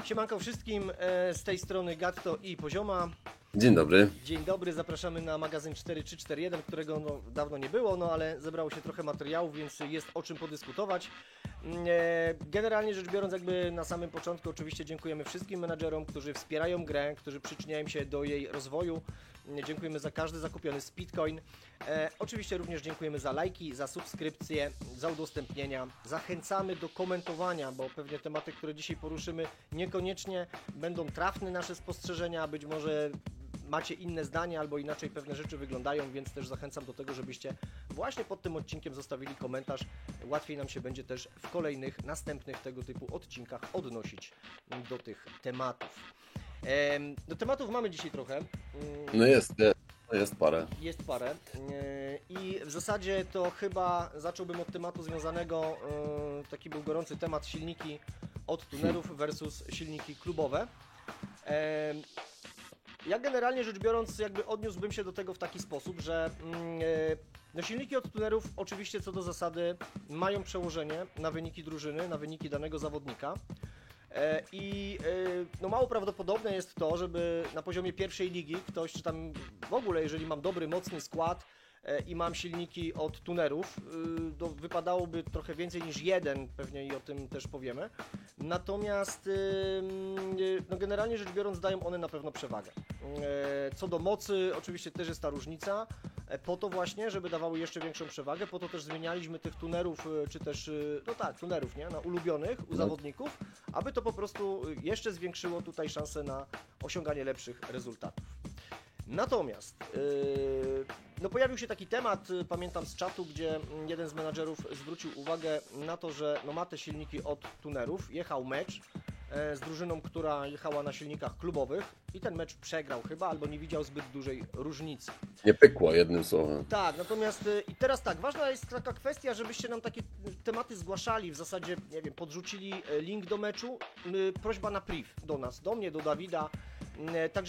Siemanko wszystkim, z tej strony Gatto i Pozioma. Dzień dobry. Dzień dobry, zapraszamy na magazyn 4341, którego dawno nie było, ale zebrało się trochę materiałów, więc jest o czym podyskutować. Generalnie rzecz biorąc, jakby na samym początku oczywiście dziękujemy wszystkim menadżerom, którzy wspierają grę, którzy przyczyniają się do jej rozwoju. Dziękujemy za każdy zakupiony Speedcoin. Oczywiście również dziękujemy za lajki, za subskrypcje, za udostępnienia. Zachęcamy do komentowania, bo pewnie tematy, które dzisiaj poruszymy, niekoniecznie będą trafne nasze spostrzeżenia, być może macie inne zdania albo inaczej pewne rzeczy wyglądają, więc też zachęcam do tego, żebyście właśnie pod tym odcinkiem zostawili komentarz. Łatwiej nam się będzie też w kolejnych, następnych tego typu odcinkach odnosić do tych tematów. Do tematów mamy dzisiaj trochę. No jest parę. Jest parę. I w zasadzie to chyba zacząłbym od tematu związanego, taki był gorący temat, silniki od tunerów versus silniki klubowe. Ja generalnie rzecz biorąc jakby odniósłbym się do tego w taki sposób, że no silniki od tunerów oczywiście co do zasady mają przełożenie na wyniki drużyny, na wyniki danego zawodnika. I no mało prawdopodobne jest to, żeby na poziomie pierwszej ligi ktoś, czy tam w ogóle jeżeli mam dobry, mocny skład i mam silniki od tunerów, to wypadałoby trochę więcej niż jeden, pewnie i o tym też powiemy. Natomiast no generalnie rzecz biorąc dają one na pewno przewagę. Co do mocy oczywiście też jest ta różnica, po to właśnie, żeby dawały jeszcze większą przewagę, po to też zmienialiśmy tych tunerów, czy też, no tak, tunerów, nie? Na ulubionych u zawodników, aby to po prostu jeszcze zwiększyło tutaj szanse na osiąganie lepszych rezultatów. Natomiast no pojawił się taki temat, pamiętam z czatu, gdzie jeden z menadżerów zwrócił uwagę na to, że no ma te silniki od tunerów, jechał mecz z drużyną, która jechała na silnikach klubowych i ten mecz przegrał chyba, albo nie widział zbyt dużej różnicy. Nie pykło, jednym słowem. Tak, natomiast i teraz tak, ważna jest taka kwestia, żebyście nam takie tematy zgłaszali, w zasadzie, nie wiem, podrzucili link do meczu, prośba na priv do nas, do mnie, do Dawida, tak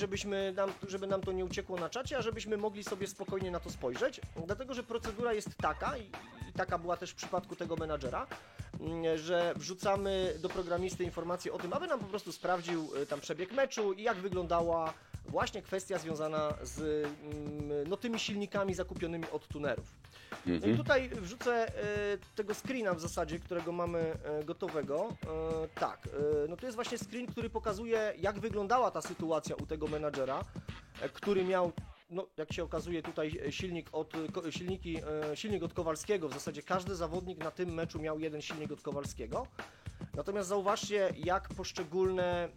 żeby nam to nie uciekło na czacie, a żebyśmy mogli sobie spokojnie na to spojrzeć, dlatego że procedura jest taka i taka była też w przypadku tego menadżera, że wrzucamy do programisty informacje o tym, aby nam po prostu sprawdził tam przebieg meczu i jak wyglądała właśnie kwestia związana z no, tymi silnikami zakupionymi od tunerów. No i tutaj wrzucę tego screena w zasadzie, którego mamy gotowego. Tak, no to jest właśnie screen, który pokazuje, jak wyglądała ta sytuacja u tego menadżera, który miał, no jak się okazuje tutaj silnik od Kowalskiego, w zasadzie każdy zawodnik na tym meczu miał jeden silnik od Kowalskiego. Natomiast zauważcie, jak poszczególne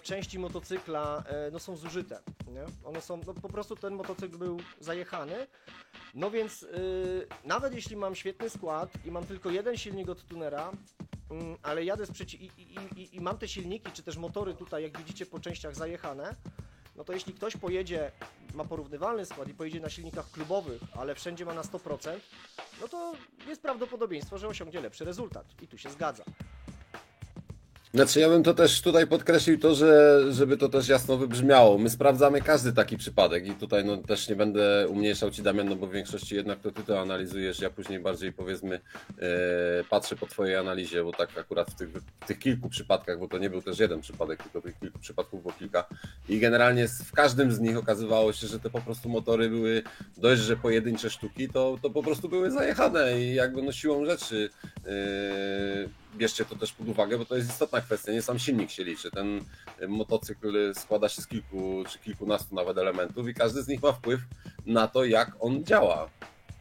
części motocykla no, są zużyte. Nie? One są, no, po prostu ten motocykl był zajechany. No więc nawet jeśli mam świetny skład i mam tylko jeden silnik od tunera, ale jadę i mam te silniki, czy też motory tutaj, jak widzicie, po częściach zajechane, no to jeśli ktoś ma porównywalny skład i pojedzie na silnikach klubowych, ale wszędzie ma na 100%, no to jest prawdopodobieństwo, że osiągnie lepszy rezultat. I tu się zgadza. Znaczy ja bym to też tutaj podkreślił to, żeby to też jasno wybrzmiało. My sprawdzamy każdy taki przypadek i tutaj no też nie będę umniejszał Ci, Damian, no bo w większości jednak to Ty to analizujesz, ja później bardziej powiedzmy patrzę po Twojej analizie, bo tak akurat w tych kilku przypadkach, bo to nie był też jeden przypadek, tylko tych kilku przypadków było kilka i generalnie w każdym z nich okazywało się, że te po prostu motory były dość, że pojedyncze sztuki, to po prostu były zajechane i jakby no siłą rzeczy bierzcie to też pod uwagę, bo to jest istotna kwestia, nie sam silnik się liczy. Ten motocykl składa się z kilku czy kilkunastu nawet elementów i każdy z nich ma wpływ na to, jak on działa.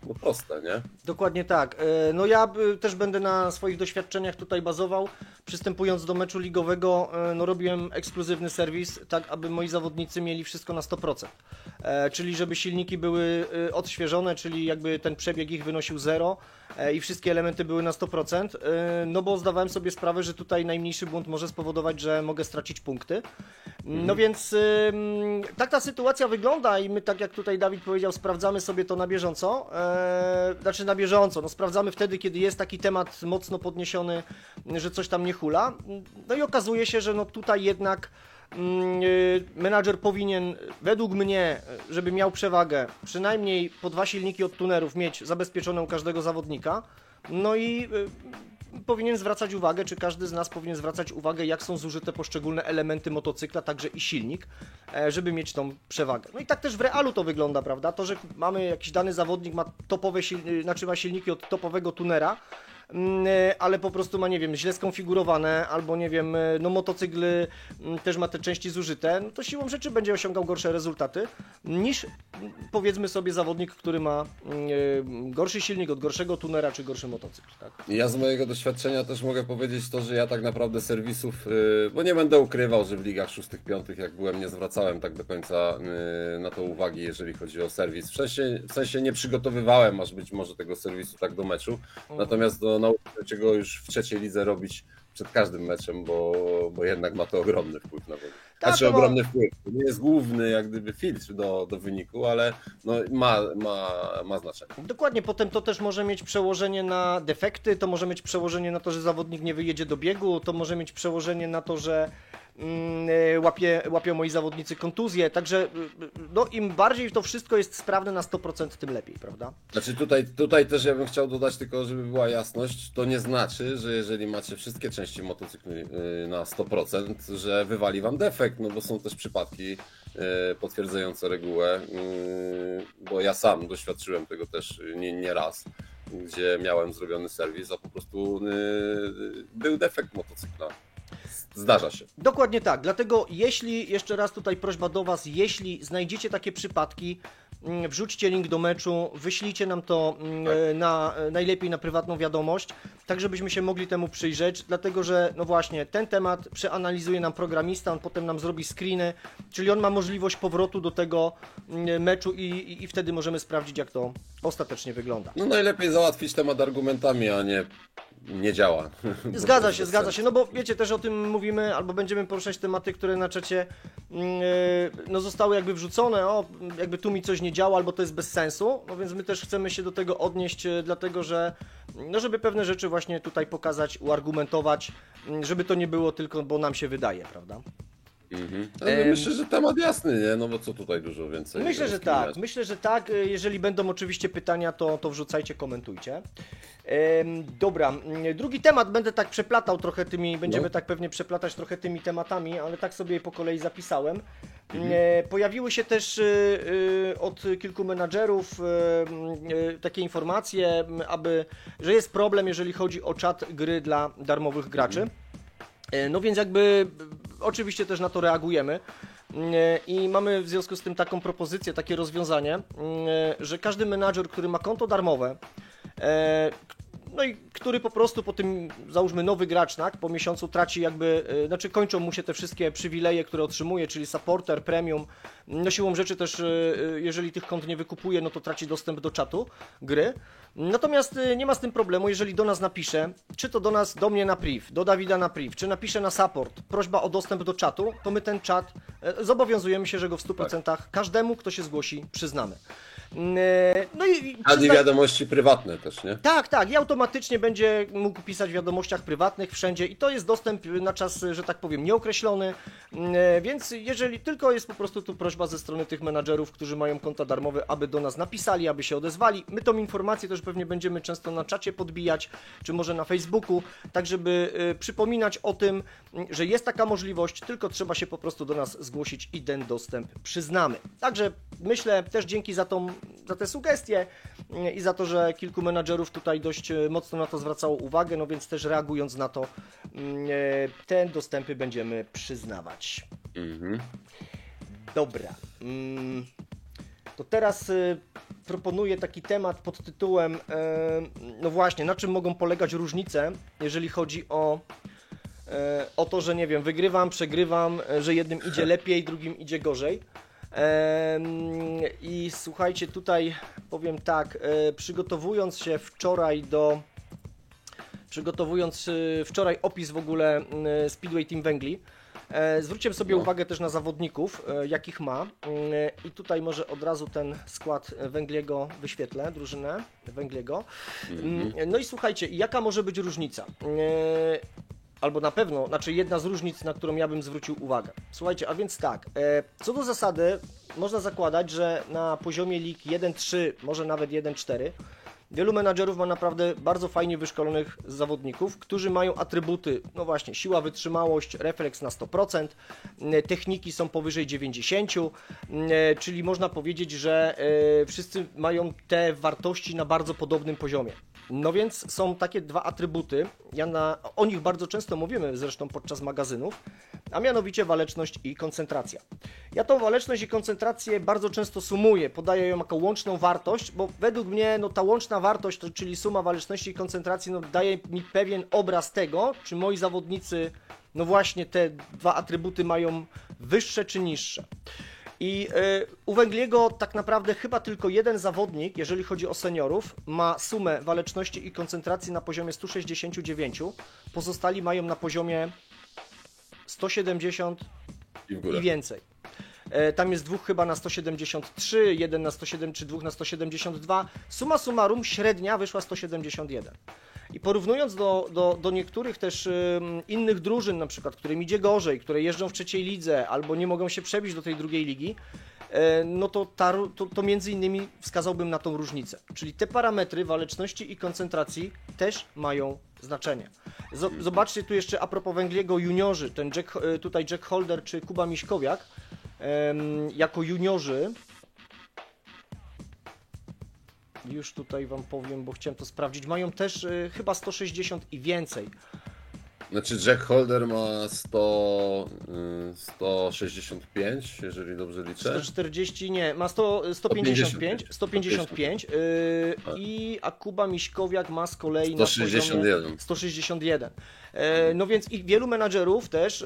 No proste, nie? Dokładnie tak. No ja też będę na swoich doświadczeniach tutaj bazował. Przystępując do meczu ligowego, no robiłem ekskluzywny serwis, tak aby moi zawodnicy mieli wszystko na 100%. Czyli żeby silniki były odświeżone, czyli jakby ten przebieg ich wynosił 0 i wszystkie elementy były na 100%, no bo zdawałem sobie sprawę, że tutaj najmniejszy błąd może spowodować, że mogę stracić punkty. No więc tak ta sytuacja wygląda i my, tak jak tutaj Dawid powiedział, sprawdzamy sobie to na bieżąco. Znaczy na bieżąco, no sprawdzamy wtedy, kiedy jest taki temat mocno podniesiony, że coś tam nie hula. No i okazuje się, że no tutaj jednak menadżer powinien, według mnie, żeby miał przewagę, przynajmniej po 2 silniki od tunerów mieć zabezpieczone u każdego zawodnika. No i powinien zwracać uwagę, czy każdy z nas powinien zwracać uwagę, jak są zużyte poszczególne elementy motocykla, także i silnik, żeby mieć tą przewagę. No i tak też w realu to wygląda, prawda? To, że mamy jakiś dany zawodnik, ma topowe ma silniki od topowego tunera, ale po prostu ma, nie wiem, źle skonfigurowane, albo nie wiem, no motocykl też ma te części zużyte, no to siłą rzeczy będzie osiągał gorsze rezultaty niż powiedzmy sobie zawodnik, który ma gorszy silnik od gorszego tunera czy gorszy motocykl, tak? Ja z mojego doświadczenia też mogę powiedzieć to, że ja tak naprawdę serwisów, bo nie będę ukrywał, że w ligach 6-5 jak byłem, nie zwracałem tak do końca na to uwagi, jeżeli chodzi o serwis. W sensie nie przygotowywałem aż być może tego serwisu tak do meczu, natomiast nauczyłem się go już w trzeciej lidze robić przed każdym meczem, bo jednak ma to ogromny wpływ na wynik. Znaczy ogromny wpływ. To nie jest główny jak gdyby filtr do wyniku, ale no, ma znaczenie. Dokładnie, potem to też może mieć przełożenie na defekty, to może mieć przełożenie na to, że zawodnik nie wyjedzie do biegu, to może mieć przełożenie na to, że łapią moi zawodnicy kontuzje, także no, im bardziej to wszystko jest sprawne na 100%, tym lepiej, prawda? Znaczy tutaj też ja bym chciał dodać tylko, żeby była jasność, to nie znaczy, że jeżeli macie wszystkie części motocyklu na 100%, że wywali wam defekt, no bo są też przypadki potwierdzające regułę, bo ja sam doświadczyłem tego też nie raz, gdzie miałem zrobiony serwis, a po prostu był defekt motocykla. Zdarza się. Dokładnie tak, dlatego jeśli, jeszcze raz tutaj prośba do Was, jeśli znajdziecie takie przypadki, wrzućcie link do meczu, wyślijcie nam to najlepiej na prywatną wiadomość, tak żebyśmy się mogli temu przyjrzeć, dlatego że no właśnie, ten temat przeanalizuje nam programista, on potem nam zrobi screeny, czyli on ma możliwość powrotu do tego meczu i wtedy możemy sprawdzić, jak to ostatecznie wygląda. No najlepiej załatwić temat argumentami, a nie działa. Zgadza się, no bo wiecie, też o tym mówimy, albo będziemy poruszać tematy, które na czacie no zostały jakby wrzucone, jakby tu mi coś nie działa, albo to jest bez sensu, no więc my też chcemy się do tego odnieść, dlatego że, no żeby pewne rzeczy właśnie tutaj pokazać, uargumentować, żeby to nie było tylko, bo nam się wydaje, prawda? Ale myślę, że temat jasny, nie? No bo co tutaj dużo więcej. Myślę, że tak. Jeżeli będą oczywiście pytania, to wrzucajcie, komentujcie. Dobra, drugi temat będę tak przeplatał trochę będziemy tak pewnie przeplatać trochę tymi tematami, ale tak sobie je po kolei zapisałem. Pojawiły się też od kilku menadżerów takie informacje, że jest problem, jeżeli chodzi o czat gry dla darmowych graczy. No więc jakby oczywiście też na to reagujemy i mamy w związku z tym taką propozycję, takie rozwiązanie, że każdy menadżer, który ma konto darmowe, no i który po prostu po tym, załóżmy nowy gracz, tak, po miesiącu traci jakby, znaczy kończą mu się te wszystkie przywileje, które otrzymuje, czyli supporter, premium, no siłą rzeczy też, jeżeli tych kont nie wykupuje, no to traci dostęp do czatu gry. Natomiast nie ma z tym problemu, jeżeli do nas napisze, czy to do mnie na priv, do Dawida na priv, czy napisze na support, prośba o dostęp do czatu, to my ten czat zobowiązujemy się, że go w 100% każdemu, kto się zgłosi, przyznamy. No i wiadomości prywatne też, nie? Tak, i automatycznie będzie mógł pisać w wiadomościach prywatnych wszędzie i to jest dostęp na czas, że tak powiem, nieokreślony, więc jeżeli tylko jest po prostu tu prośba ze strony tych menadżerów, którzy mają konta darmowe, aby do nas napisali, aby się odezwali. My tą informację też pewnie będziemy często na czacie podbijać, czy może na Facebooku, tak żeby przypominać o tym, że jest taka możliwość, tylko trzeba się po prostu do nas zgłosić i ten dostęp przyznamy. Także myślę też dzięki za te sugestie i za to, że kilku menadżerów tutaj dość mocno na to zwracało uwagę, no więc też reagując na to, te dostępy będziemy przyznawać. Dobra. To teraz proponuję taki temat pod tytułem, no właśnie, na czym mogą polegać różnice, jeżeli chodzi o to, że nie wiem, wygrywam, przegrywam, że jednym idzie lepiej, drugim idzie gorzej. I słuchajcie, tutaj powiem tak, przygotowując wczoraj opis w ogóle Speedway Team Węgli, zwróciłem sobie uwagę też na zawodników, jakich ma, i tutaj może od razu ten skład Węgliego wyświetlę, drużynę Węgliego. No i słuchajcie, jaka może być różnica? Albo na pewno, znaczy jedna z różnic, na którą ja bym zwrócił uwagę. Słuchajcie, a więc tak, co do zasady można zakładać, że na poziomie lig 1.3, może nawet 1.4, Wielu menadżerów ma naprawdę bardzo fajnie wyszkolonych zawodników, którzy mają atrybuty, no właśnie, siła, wytrzymałość, refleks na 100%, techniki są powyżej 90, czyli można powiedzieć, że wszyscy mają te wartości na bardzo podobnym poziomie. No więc są takie dwa atrybuty, o nich bardzo często mówimy zresztą podczas magazynów, a mianowicie waleczność i koncentracja. Ja tą waleczność i koncentrację bardzo często sumuję, podaję ją jako łączną wartość, bo według mnie no, ta łączna wartość, czyli suma waleczności i koncentracji, no, daje mi pewien obraz tego, czy moi zawodnicy, no właśnie te dwa atrybuty mają wyższe czy niższe. I u Węgliego tak naprawdę chyba tylko jeden zawodnik, jeżeli chodzi o seniorów, ma sumę waleczności i koncentracji na poziomie 169, pozostali mają na poziomie 170 i więcej. Tam jest dwóch chyba na 173, jeden na 107 czy dwóch na 172. Summa summarum średnia wyszła 171. I porównując do niektórych też innych drużyn, na przykład, którym idzie gorzej, które jeżdżą w trzeciej lidze albo nie mogą się przebić do tej drugiej ligi, no to między innymi wskazałbym na tą różnicę. Czyli te parametry waleczności i koncentracji też mają znaczenie. Zobaczcie tu jeszcze a propos Węgliego juniorzy, tutaj Jack Holder czy Kuba Miśkowiak, jako juniorzy, już tutaj wam powiem, bo chciałem to sprawdzić, mają też chyba 160 i więcej. Znaczy Jack Holder ma 165, jeżeli dobrze liczę. 140, nie, ma 155, a Kuba Miśkowiak ma z kolei 161. na 161. No więc i wielu menadżerów też,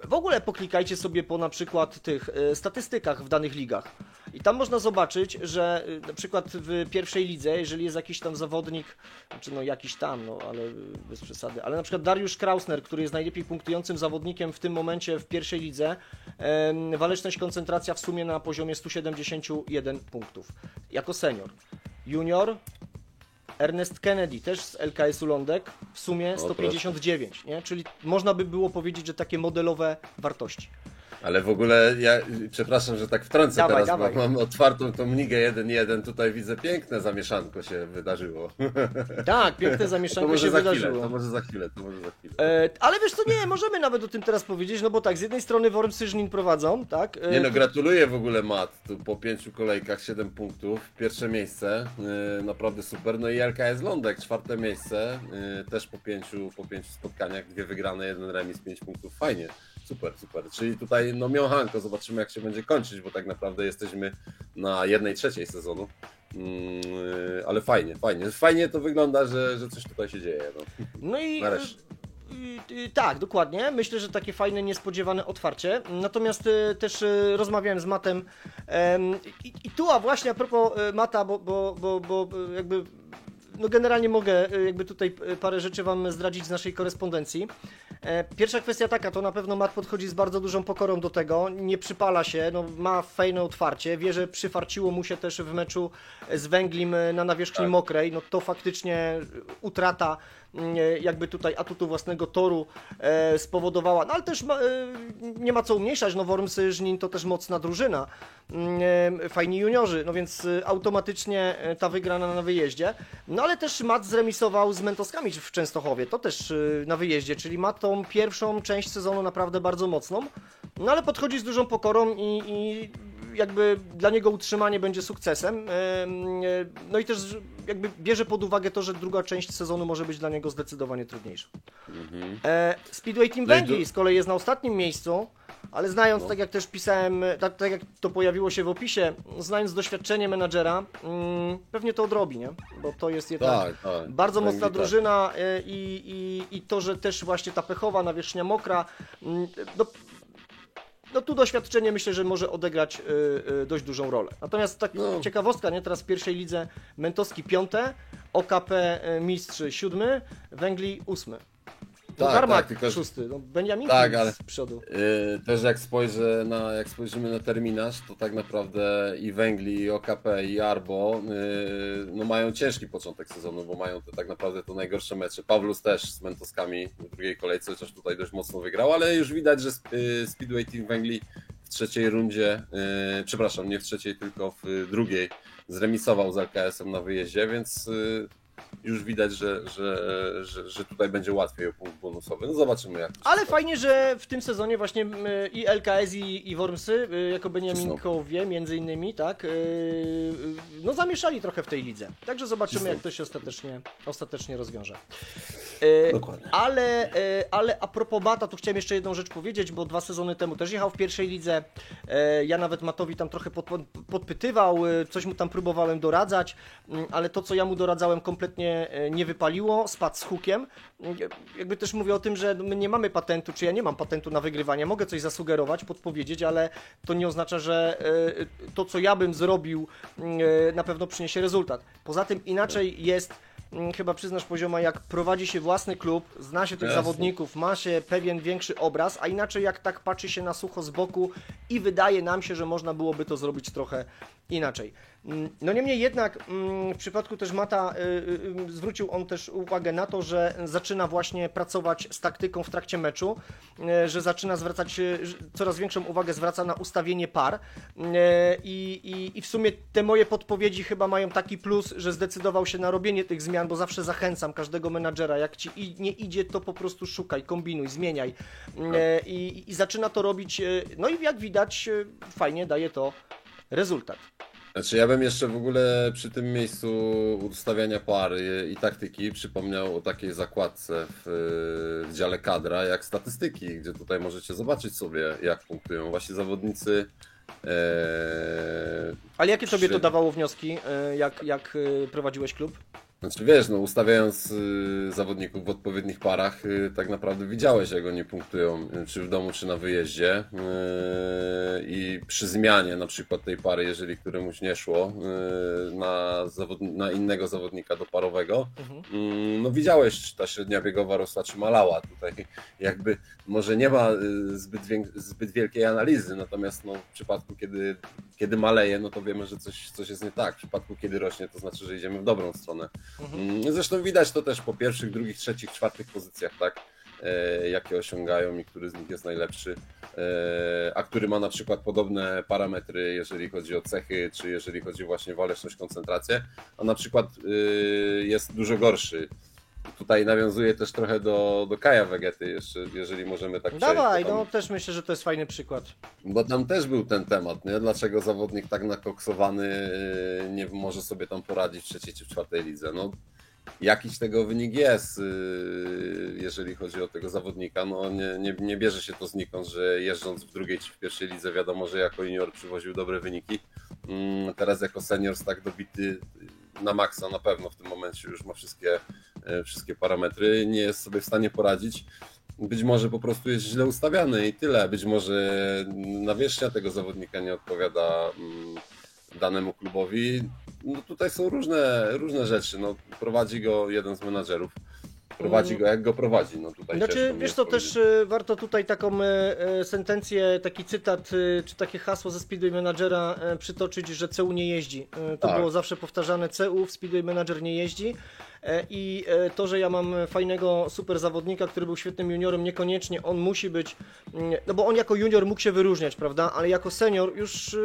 w ogóle poklikajcie sobie po na przykład tych statystykach w danych ligach. I tam można zobaczyć, że na przykład w pierwszej lidze, jeżeli jest jakiś tam zawodnik, znaczy no jakiś tam, no ale bez przesady, ale na przykład Dariusz Krausner, który jest najlepiej punktującym zawodnikiem w tym momencie w pierwszej lidze, waleczność, koncentracja w sumie na poziomie 171 punktów, jako senior. Junior, Ernest Kennedy, też z LKS-u Lądek, w sumie 159, nie? Czyli można by było powiedzieć, że takie modelowe wartości. Ale w ogóle ja, przepraszam, że tak wtrącę teraz, bo mam otwartą tą ligę 1-1, tutaj widzę piękne zamieszanko się wydarzyło. Tak, piękne zamieszanko się wydarzyło. To może za chwilę. Ale wiesz co, nie, możemy nawet o tym teraz powiedzieć, no bo tak, z jednej strony Wormsy Żnin prowadzą, tak? Nie no, gratuluję w ogóle Matt, tu po 5 kolejkach 7 punktów, pierwsze miejsce, naprawdę super, no i LKS Lądek, 4 miejsce, też po 5 spotkaniach, 2 wygrane, 1 remis, 5 punktów, fajnie. Super. Czyli tutaj no miąchanko, zobaczymy jak się będzie kończyć, bo tak naprawdę jesteśmy na 1/3 sezonu. Ale fajnie to wygląda, że coś tutaj się dzieje. No i tak, dokładnie. Myślę, że takie fajne, niespodziewane otwarcie. Natomiast też rozmawiałem z Mattem i tu, a właśnie a propos Mata, bo jakby no generalnie mogę jakby tutaj parę rzeczy wam zdradzić z naszej korespondencji. Pierwsza kwestia taka, to na pewno Matt podchodzi z bardzo dużą pokorą do tego, nie przypala się, no, ma fajne otwarcie, wie, że przyfarciło mu się też w meczu z Węglim na nawierzchni mokrej, no to faktycznie utrata jakby tutaj atutu własnego toru spowodowała, no ale też nie ma co umniejszać, no Wormsy Żnin to też mocna drużyna, fajni juniorzy, no więc automatycznie ta wygrana na wyjeździe, no ale też Matt zremisował z Mentoskami w Częstochowie, to też na wyjeździe, czyli ma tą pierwszą część sezonu naprawdę bardzo mocną, no ale podchodzi z dużą pokorą i jakby dla niego utrzymanie będzie sukcesem, no i też jakby bierze pod uwagę to, że druga część sezonu może być dla niego zdecydowanie trudniejsza. Speedway Team Węgli z kolei jest na ostatnim miejscu, ale znając, tak jak też pisałem, tak jak to pojawiło się w opisie, znając doświadczenie menadżera, pewnie to odrobi, nie? Bo to jest jednak bardzo mocna drużyna i to, że też właśnie ta pechowa nawierzchnia mokra, no tu doświadczenie myślę, że może odegrać dość dużą rolę. Natomiast tak ciekawostka, nie? Teraz w pierwszej lidze Mentoski 5, OKP mistrz 7, Węgli 8. Karmak tylko 6, no Beniamin ale z przodu. Też jak spojrzymy na terminarz, to tak naprawdę i Węgli, i OKP, i Arbo no mają ciężki początek sezonu, bo mają tak naprawdę to najgorsze mecze. Pawlus też z Mentoskami w drugiej kolejce, chociaż tutaj dość mocno wygrał, ale już widać, że Speedway Team Węgli w trzeciej rundzie, przepraszam, nie w trzeciej, tylko w drugiej, zremisował z LKS-em na wyjeździe, więc już widać, że tutaj będzie łatwiej o punkt bonusowy. No zobaczymy jak. Ale fajnie, że w tym sezonie właśnie i LKS i Wormsy, jako Beniaminkowie między innymi, tak, no zamieszali trochę w tej lidze. Także zobaczymy jak to się ostatecznie rozwiąże. Dokładnie. Ale a propos Bata, tu chciałem jeszcze jedną rzecz powiedzieć, bo 2 sezony temu też jechał w pierwszej lidze. Ja nawet Matowi tam trochę podpytywał, coś mu tam próbowałem doradzać, ale to co ja mu doradzałem kompletnie nie wypaliło, spadł z hukiem. Jakby też mówię o tym, że my nie mamy patentu, czy ja nie mam patentu na wygrywanie, mogę coś zasugerować, podpowiedzieć, ale to nie oznacza, że to co ja bym zrobił na pewno przyniesie rezultat. Poza tym inaczej jest, chyba przyznasz Pozioma, jak prowadzi się własny klub, zna się tych zawodników, ma się pewien większy obraz, a inaczej jak tak patrzy się na sucho z boku i wydaje nam się, że można byłoby to zrobić trochę inaczej. No niemniej jednak w przypadku też Mata zwrócił on też uwagę na to, że zaczyna właśnie pracować z taktyką w trakcie meczu, że zaczyna zwracać, coraz większą uwagę zwraca na ustawienie par i w sumie te moje podpowiedzi chyba mają taki plus, że zdecydował się na robienie tych zmian, bo zawsze zachęcam każdego menadżera, jak ci nie idzie, to po prostu szukaj, kombinuj, zmieniaj i zaczyna to robić, no i jak widać fajnie daje to rezultat. Znaczy ja bym jeszcze w ogóle przy tym miejscu ustawiania par i taktyki przypomniał o takiej zakładce w dziale kadra jak statystyki, gdzie tutaj możecie zobaczyć sobie jak punktują właśnie zawodnicy. Ale jakie tobie to dawało wnioski, jak prowadziłeś klub? Znaczy wiesz, no ustawiając zawodników w odpowiednich parach, tak naprawdę widziałeś jak oni punktują, czy w domu, czy na wyjeździe i przy zmianie na przykład tej pary, jeżeli któremuś nie szło na innego zawodnika do parowego, no widziałeś, czy ta średnia biegowa rosła, czy malała. Tutaj jakby może nie ma zbyt wielkiej analizy, natomiast no, w przypadku kiedy maleje, no to wiemy, że coś jest nie tak. W przypadku kiedy rośnie, to znaczy, że idziemy w dobrą stronę. Zresztą widać to też po pierwszych, drugich, trzecich, czwartych pozycjach, tak? Jakie osiągają i który z nich jest najlepszy, a który ma na przykład podobne parametry, jeżeli chodzi o cechy, czy jeżeli chodzi właśnie o waleczność, koncentrację, a na przykład jest dużo gorszy. Tutaj nawiązuje też trochę do Kaja Wegety jeszcze, jeżeli możemy tak przejść. Dawaj, no też myślę, że to jest fajny przykład. Bo tam też był ten temat, nie? Dlaczego zawodnik tak nakoksowany nie może sobie tam poradzić w trzeciej czy w czwartej lidze. No, jakiś tego wynik jest, jeżeli chodzi o tego zawodnika. No, nie bierze się to znikąd, że jeżdżąc w drugiej czy w pierwszej lidze wiadomo, że jako junior przywoził dobre wyniki. Teraz jako senior tak dobity na maksa na pewno w tym momencie już ma wszystkie parametry, nie jest sobie w stanie poradzić. Być może po prostu jest źle ustawiany i tyle. Być może nawierzchnia tego zawodnika nie odpowiada danemu klubowi. No tutaj są różne rzeczy. No, prowadzi go jeden z menadżerów. Prowadzi go jak go prowadzi. No tutaj znaczy, wiesz co, też warto tutaj taką sentencję, taki cytat, czy takie hasło ze Speedway Managera przytoczyć, że CU nie jeździ. To Tak. było zawsze powtarzane, CU w Speedway Manager nie jeździ. I to, że ja mam fajnego super zawodnika, który był świetnym juniorem, niekoniecznie on musi być, no bo on jako junior mógł się wyróżniać, prawda, ale jako senior już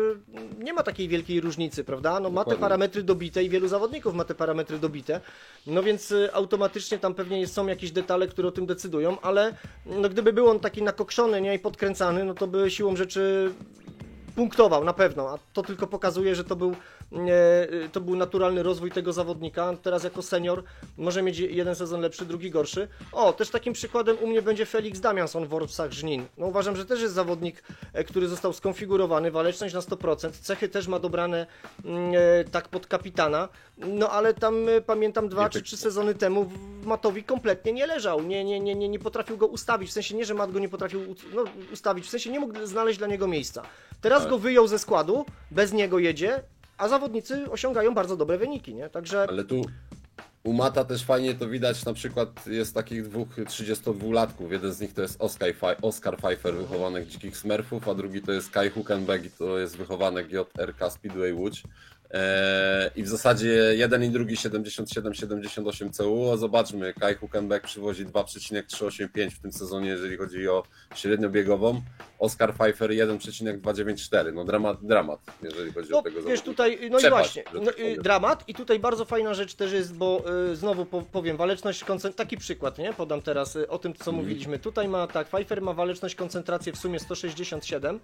nie ma takiej wielkiej różnicy, prawda, no ma te parametry dobite i wielu zawodników ma te parametry dobite, no więc automatycznie tam pewnie są jakieś detale, które o tym decydują, ale no gdyby był on taki nakokszony, nie, i podkręcany, no to by siłą rzeczy punktował na pewno, a to tylko pokazuje, że to był naturalny rozwój tego zawodnika. Teraz jako senior może mieć jeden sezon lepszy, drugi gorszy. O, też takim przykładem u mnie będzie Felix Damianson w Worpsach Żnin. No uważam, że też jest zawodnik, który został skonfigurowany, waleczność na 100%, cechy też ma dobrane tak pod kapitana, no ale tam pamiętam 2 czy 3 sezony temu Matowi kompletnie nie leżał, nie potrafił go ustawić, w sensie nie, że Mat go nie potrafił ustawić, w sensie nie mógł znaleźć dla niego miejsca. Teraz go wyjął ze składu, bez niego jedzie, a zawodnicy osiągają bardzo dobre wyniki, nie? Także... Ale tu u Mata też fajnie to widać, na przykład jest takich 2 32-latków, jeden z nich to jest Oscar Pfeiffer, wychowanek Dzikich Smurfów, a drugi to jest Kai Huckenberg i to jest wychowanek JRK Speedway Łódź. I w zasadzie jeden i drugi 77-78 CU, a zobaczmy, Kai Hülkenberg przywozi 2,385 w tym sezonie, jeżeli chodzi o średnio biegową, Oscar Pfeiffer 1,294, no dramat, jeżeli chodzi o tego wiesz, zawodnika. tutaj, no i Przepaść, właśnie, że tak powiem. dramat i tutaj bardzo fajna rzecz też jest, bo znowu powiem, waleczność taki przykład, nie? Podam teraz o tym, co mówiliśmy. Tutaj ma tak, Pfeiffer ma waleczność, koncentrację w sumie 167,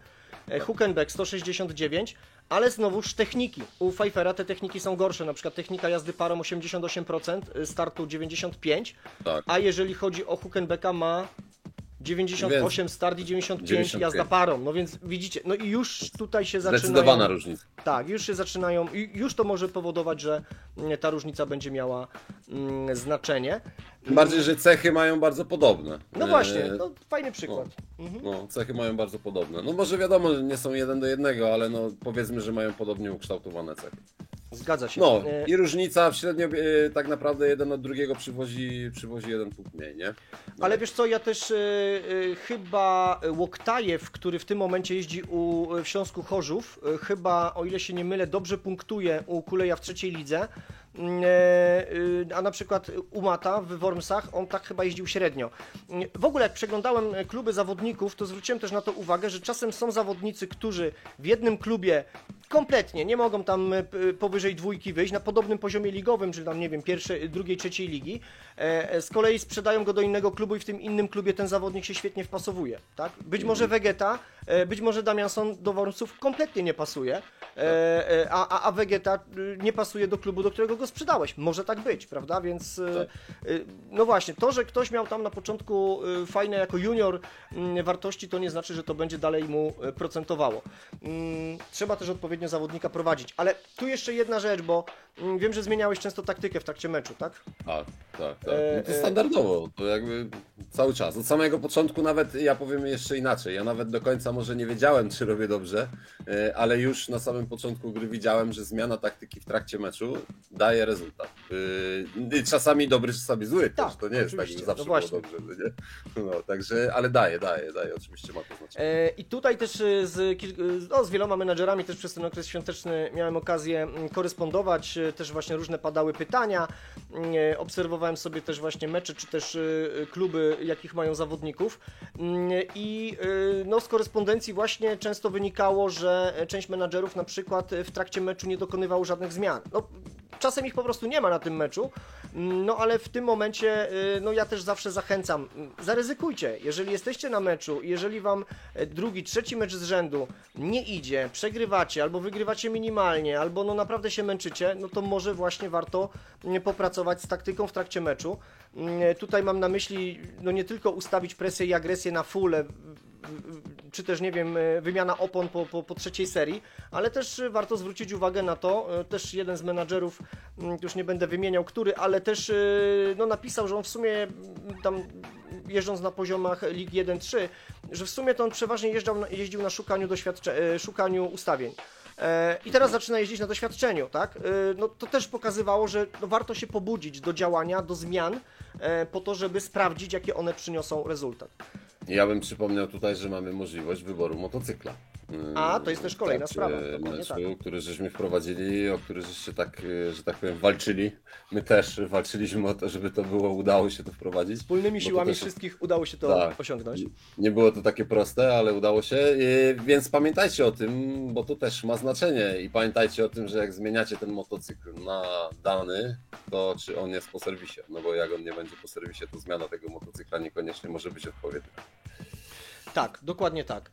Hülkenberg 169, ale znowuż techniki. U Pfeiffera te techniki są gorsze, na przykład technika jazdy parą 88%, startu 95%, Tak. a jeżeli chodzi o Hülkenberga ma 98 start i 95 jazda parą, no więc widzicie, no i już tutaj się zaczynają... Zdecydowana różnica. Tak, już się zaczynają, już to może powodować, że ta różnica będzie miała znaczenie. Tym bardziej, że cechy mają bardzo podobne. No właśnie, no fajny przykład. No, cechy mają bardzo podobne. No może wiadomo, że nie są 1:1, ale no powiedzmy, że mają podobnie ukształtowane cechy. Zgadza się. No i różnica w średnio tak naprawdę jeden od drugiego przywozi jeden punkt mniej, nie? No. Ale wiesz co, ja też chyba Łoktajew, który w tym momencie jeździ w Śląsku Chorzów, chyba, o ile się nie mylę, dobrze punktuje u Kuleja w trzeciej lidze. A na przykład Umata w Wormsach, on tak chyba jeździł średnio. W ogóle jak przeglądałem kluby zawodników, to zwróciłem też na to uwagę, że czasem są zawodnicy, którzy w jednym klubie kompletnie nie mogą tam powyżej dwójki wyjść, na podobnym poziomie ligowym, czy tam nie wiem, pierwszej, drugiej, trzeciej ligi. Z kolei sprzedają go do innego klubu i w tym innym klubie ten zawodnik się świetnie wpasowuje. Tak? Być może Vegeta, być może Damianson do Wormsów kompletnie nie pasuje, a Vegeta nie pasuje do klubu, do którego go sprzedałeś. może tak być, prawda? Więc no właśnie, to, że ktoś miał tam na początku fajne jako junior wartości, to nie znaczy, że to będzie dalej mu procentowało. Trzeba też odpowiednio zawodnika prowadzić. Ale tu jeszcze jedna rzecz, bo wiem, że zmieniałeś często taktykę w trakcie meczu, tak? Tak. No to standardowo, to jakby cały czas. Od samego początku nawet, ja powiem jeszcze inaczej, ja nawet do końca może nie wiedziałem, czy robię dobrze, ale już na samym początku gry widziałem, że zmiana taktyki w trakcie meczu daje rezultat. Czasami dobry, czasami zły też, to nie jest tak, że zawsze było dobrze, nie? No, także, ale daje, oczywiście ma to znaczenie. I tutaj też z wieloma menadżerami też przez ten okres świąteczny miałem okazję korespondować, też właśnie różne padały pytania, obserwowałem sobie też właśnie mecze, czy też kluby, jakich mają zawodników i no, z korespondencji właśnie często wynikało, że część menadżerów na przykład w trakcie meczu nie dokonywało żadnych zmian. No, czasem ich po prostu nie ma na tym meczu, no ale w tym momencie no ja też zawsze zachęcam, zaryzykujcie, jeżeli jesteście na meczu, jeżeli wam drugi, trzeci mecz z rzędu nie idzie, przegrywacie albo wygrywacie minimalnie, albo no naprawdę się męczycie, no to może właśnie warto popracować z taktyką w trakcie meczu. Tutaj mam na myśli no nie tylko ustawić presję i agresję na full, czy też, nie wiem, wymiana opon po trzeciej serii, ale też warto zwrócić uwagę na to, też jeden z menadżerów, już nie będę wymieniał który, ale też no, napisał, że on w sumie tam jeżdżąc na poziomach lig 1-3, że w sumie to on przeważnie jeździł na szukaniu ustawień. I teraz zaczyna jeździć na doświadczeniu, tak? No to też pokazywało, że no warto się pobudzić do działania, do zmian, po to, żeby sprawdzić, jakie one przyniosą rezultat. Ja bym przypomniał tutaj, że mamy możliwość wyboru motocykla. A, to jest też kolejna sprawa. Meczu, tak. Który żeśmy wprowadzili, o który żeście tak, że tak powiem, walczyli. My też walczyliśmy o to, żeby to udało się to wprowadzić. Wspólnymi siłami wszystkich udało się to osiągnąć. Nie było to takie proste, ale udało się, więc pamiętajcie o tym, bo to też ma znaczenie i pamiętajcie o tym, że jak zmieniacie ten motocykl na dany, to czy on jest po serwisie, no bo jak on nie będzie po serwisie, to zmiana tego motocykla niekoniecznie może być odpowiednia. Tak, dokładnie tak.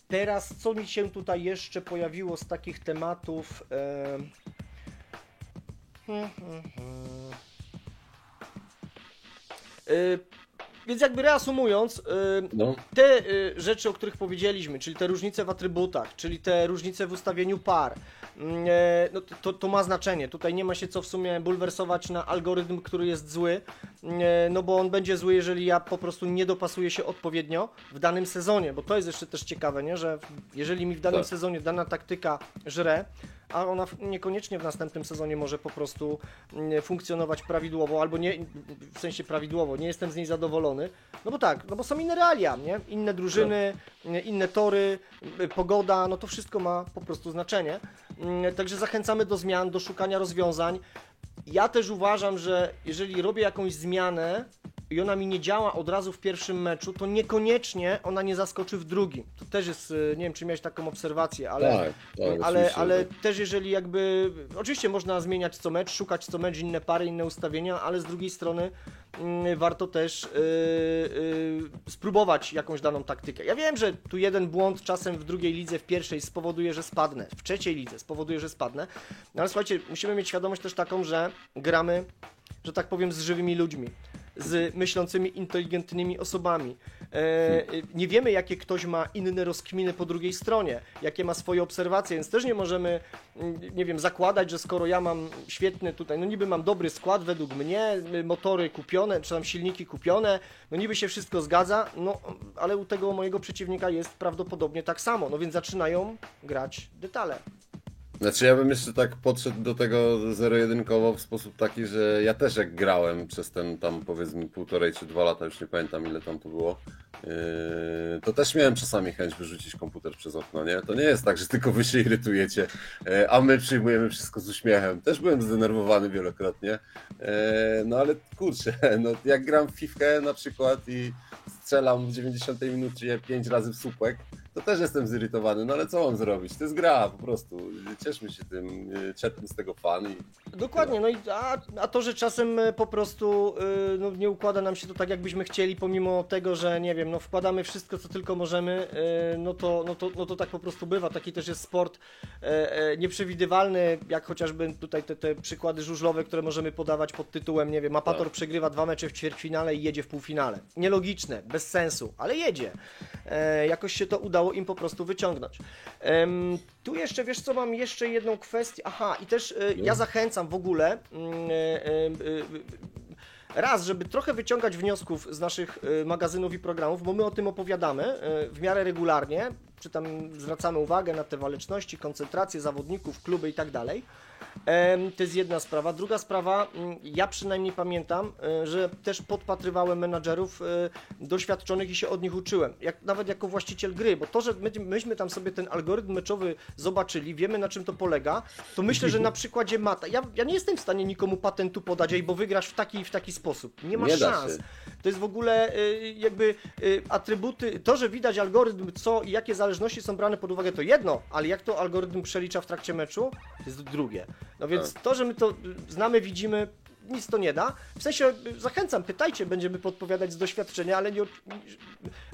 Teraz co mi się tutaj jeszcze pojawiło z takich tematów? Więc jakby reasumując, te rzeczy, o których powiedzieliśmy, czyli te różnice w atrybutach, czyli te różnice w ustawieniu par, no to ma znaczenie. Tutaj nie ma się co w sumie bulwersować na algorytm, który jest zły, no bo on będzie zły, jeżeli ja po prostu nie dopasuję się odpowiednio w danym sezonie, bo to jest jeszcze też ciekawe, nie? Że jeżeli mi w danym sezonie dana taktyka żre, a ona niekoniecznie w następnym sezonie może po prostu funkcjonować prawidłowo, albo nie, w sensie prawidłowo, nie jestem z niej zadowolony, no bo tak, no bo są inne realia, nie? Inne drużyny, inne tory, pogoda, no to wszystko ma po prostu znaczenie. Także zachęcamy do zmian, do szukania rozwiązań. Ja też uważam, że jeżeli robię jakąś zmianę i ona mi nie działa od razu w pierwszym meczu, to niekoniecznie ona nie zaskoczy w drugim. To też jest, nie wiem, czy miałeś taką obserwację, ale też jeżeli jakby, oczywiście można zmieniać co mecz, szukać co mecz inne pary, inne ustawienia, ale z drugiej strony warto też spróbować jakąś daną taktykę. Ja wiem, że tu jeden błąd czasem w drugiej lidze, w pierwszej spowoduje, że spadnę, w trzeciej lidze spowoduje, że spadnę, no ale słuchajcie, musimy mieć świadomość też taką, że gramy, że tak powiem, z żywymi ludźmi, z myślącymi, inteligentnymi osobami. Nie wiemy, jakie ktoś ma inne rozkminy po drugiej stronie, jakie ma swoje obserwacje, więc też nie możemy, nie wiem, zakładać, że skoro ja mam świetny tutaj, no niby mam dobry skład według mnie, motory kupione, czy tam silniki kupione, no niby się wszystko zgadza, no ale u tego mojego przeciwnika jest prawdopodobnie tak samo, no więc zaczynają grać detale. Znaczy ja bym jeszcze tak podszedł do tego zero-jedynkowo w sposób taki, że ja też jak grałem przez ten tam powiedzmy 1,5 czy 2 lata, już nie pamiętam ile tam to było, to też miałem czasami chęć wyrzucić komputer przez okno, nie? To nie jest tak, że tylko wy się irytujecie, a my przyjmujemy wszystko z uśmiechem. Też byłem zdenerwowany wielokrotnie, no ale kurczę, no jak gram w Fifkę na przykład i strzelam w 90 minucie 5 razy w słupek, to też jestem zirytowany, no ale co mam zrobić? To jest gra po prostu. Cieszmy się tym, czerpmy z tego fan i... Dokładnie, no i a to, że czasem po prostu no, nie układa nam się to tak, jakbyśmy chcieli, pomimo tego, że nie wiem, no wkładamy wszystko, co tylko możemy, no to tak po prostu bywa. Taki też jest sport nieprzewidywalny, jak chociażby tutaj te przykłady żużlowe, które możemy podawać pod tytułem, nie wiem, Apator przegrywa 2 mecze w ćwierćfinale i jedzie w półfinale. Nielogiczne, bez sensu, ale jedzie. Jakoś się to udało im po prostu wyciągnąć. Tu jeszcze, wiesz co, mam jeszcze jedną kwestię. Aha, i też ja zachęcam w ogóle raz, żeby trochę wyciągać wniosków z naszych magazynów i programów, bo my o tym opowiadamy w miarę regularnie, czy tam zwracamy uwagę na te waleczności, koncentrację zawodników, kluby i tak dalej. To jest jedna sprawa. Druga sprawa, ja przynajmniej pamiętam, że też podpatrywałem menadżerów doświadczonych i się od nich uczyłem, nawet jako właściciel gry, bo to, że myśmy tam sobie ten algorytm meczowy zobaczyli, wiemy na czym to polega, to myślę, że na przykładzie mata, ja nie jestem w stanie nikomu patentu podać, bo wygrasz w taki sposób. Nie masz szans. To jest w ogóle jakby atrybuty, to, że widać algorytm, co i jakie zależności są brane pod uwagę, to jedno, ale jak to algorytm przelicza w trakcie meczu, to jest drugie. No więc to, że my to znamy, widzimy, nic to nie da. W sensie zachęcam, pytajcie, będziemy podpowiadać z doświadczenia, ale nie,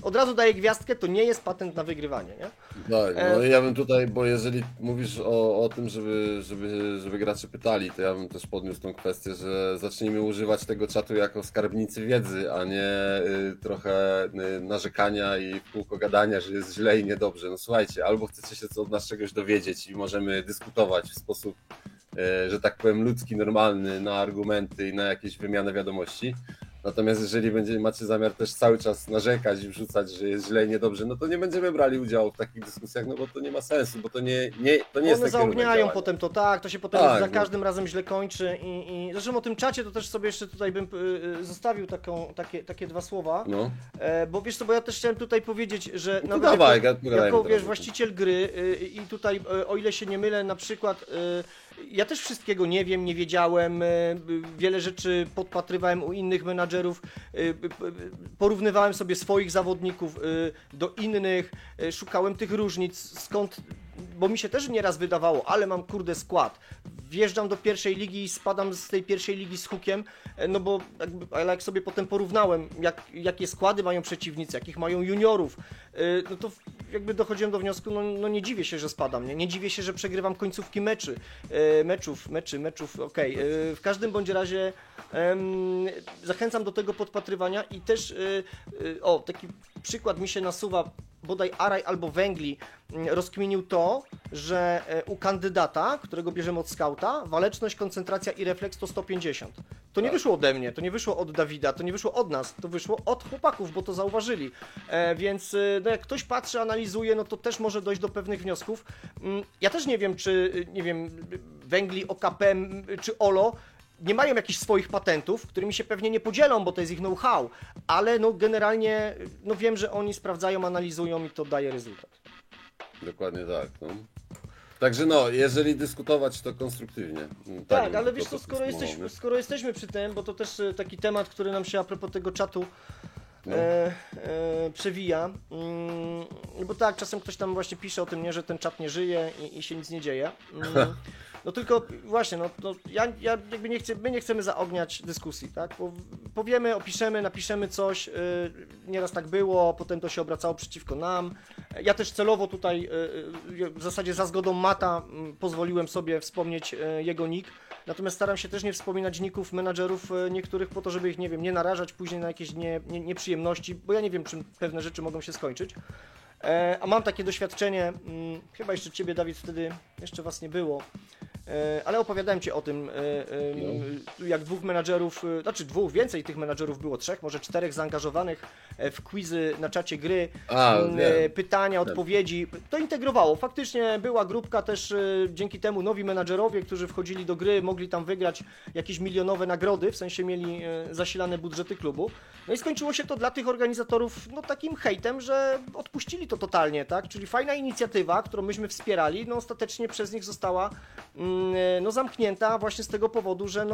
od razu daję gwiazdkę, to nie jest patent na wygrywanie, nie? Tak, no ja bym tutaj, bo jeżeli mówisz o tym, żeby gracze pytali, to ja bym też podniósł tą kwestię, że zacznijmy używać tego czatu jako skarbnicy wiedzy, a nie trochę narzekania i w kółko gadania, że jest źle i niedobrze. No słuchajcie, albo chcecie się od nas czegoś dowiedzieć i możemy dyskutować w sposób, że tak powiem, ludzki, normalny, na argumenty i na jakieś wymianę wiadomości. Natomiast jeżeli macie zamiar też cały czas narzekać i wrzucać, że jest źle i niedobrze, no to nie będziemy brali udziału w takich dyskusjach, no bo to nie ma sensu, bo to nie jest one zaogniają potem to się potem za no. każdym razem źle kończy i zresztą o tym czacie to też sobie jeszcze tutaj bym zostawił takie 2 słowa, no. Bo wiesz co, bo ja też chciałem tutaj powiedzieć, że no nawet jako wiesz, właściciel gry i tutaj o ile się nie mylę, na przykład ja też wszystkiego nie wiem, nie wiedziałem, wiele rzeczy podpatrywałem u innych menadżerów, porównywałem sobie swoich zawodników do innych, szukałem tych różnic, skąd, bo mi się też nieraz wydawało, ale mam kurde skład. Wjeżdżam do pierwszej ligi i spadam z tej pierwszej ligi z hukiem, no bo ale jak sobie potem porównałem, jakie składy mają przeciwnicy, jakich mają juniorów, no to jakby dochodziłem do wniosku, no nie dziwię się, że spadam, nie dziwię się, że przegrywam końcówki meczów, okej. W każdym bądź razie zachęcam do tego podpatrywania i też, taki przykład mi się nasuwa, bodaj Araj albo Węgli rozkminił to, że u kandydata, którego bierzemy od skauta, waleczność, koncentracja i refleks to 150. To nie wyszło ode mnie, to nie wyszło od Dawida, to nie wyszło od nas, to wyszło od chłopaków, bo to zauważyli. Więc no jak ktoś patrzy, analizuje, no to też może dojść do pewnych wniosków. Ja też nie wiem, czy Węgli, OKP czy OLO nie mają jakichś swoich patentów, którymi się pewnie nie podzielą, bo to jest ich know-how, ale no generalnie no wiem, że oni sprawdzają, analizują i to daje rezultat. Dokładnie tak. No. Także no, jeżeli dyskutować, to konstruktywnie. Tak, bym ale to wiesz co, podsumował, nie? skoro jesteśmy przy tym, bo to też taki temat, który nam się a propos tego czatu No. przewija, bo tak, czasem ktoś tam właśnie pisze o tym, nie, że ten czat nie żyje i się nic nie dzieje. No tylko właśnie, ja jakby my nie chcemy zaogniać dyskusji, tak? Bo powiemy, opiszemy, napiszemy coś, nieraz tak było, potem to się obracało przeciwko nam. Ja też celowo tutaj w zasadzie za zgodą Mata pozwoliłem sobie wspomnieć jego nick, natomiast staram się też nie wspominać nicków menadżerów niektórych po to, żeby ich, nie wiem, nie narażać później na jakieś nieprzyjemności, bo ja nie wiem, czym pewne rzeczy mogą się skończyć. A mam takie doświadczenie, chyba jeszcze Ciebie, Dawid, wtedy jeszcze Was nie było, ale opowiadałem Ci o tym, jak dwóch menadżerów, znaczy więcej tych menadżerów było, 3, może 4 zaangażowanych w quizy na czacie gry, pytania, odpowiedzi, to integrowało. Faktycznie była grupka też, dzięki temu nowi menadżerowie, którzy wchodzili do gry, mogli tam wygrać jakieś milionowe nagrody, w sensie mieli zasilane budżety klubu. No i skończyło się to dla tych organizatorów takim hejtem, że odpuścili to totalnie, tak? Czyli fajna inicjatywa, którą myśmy wspierali, ostatecznie przez nich została zamknięta właśnie z tego powodu, że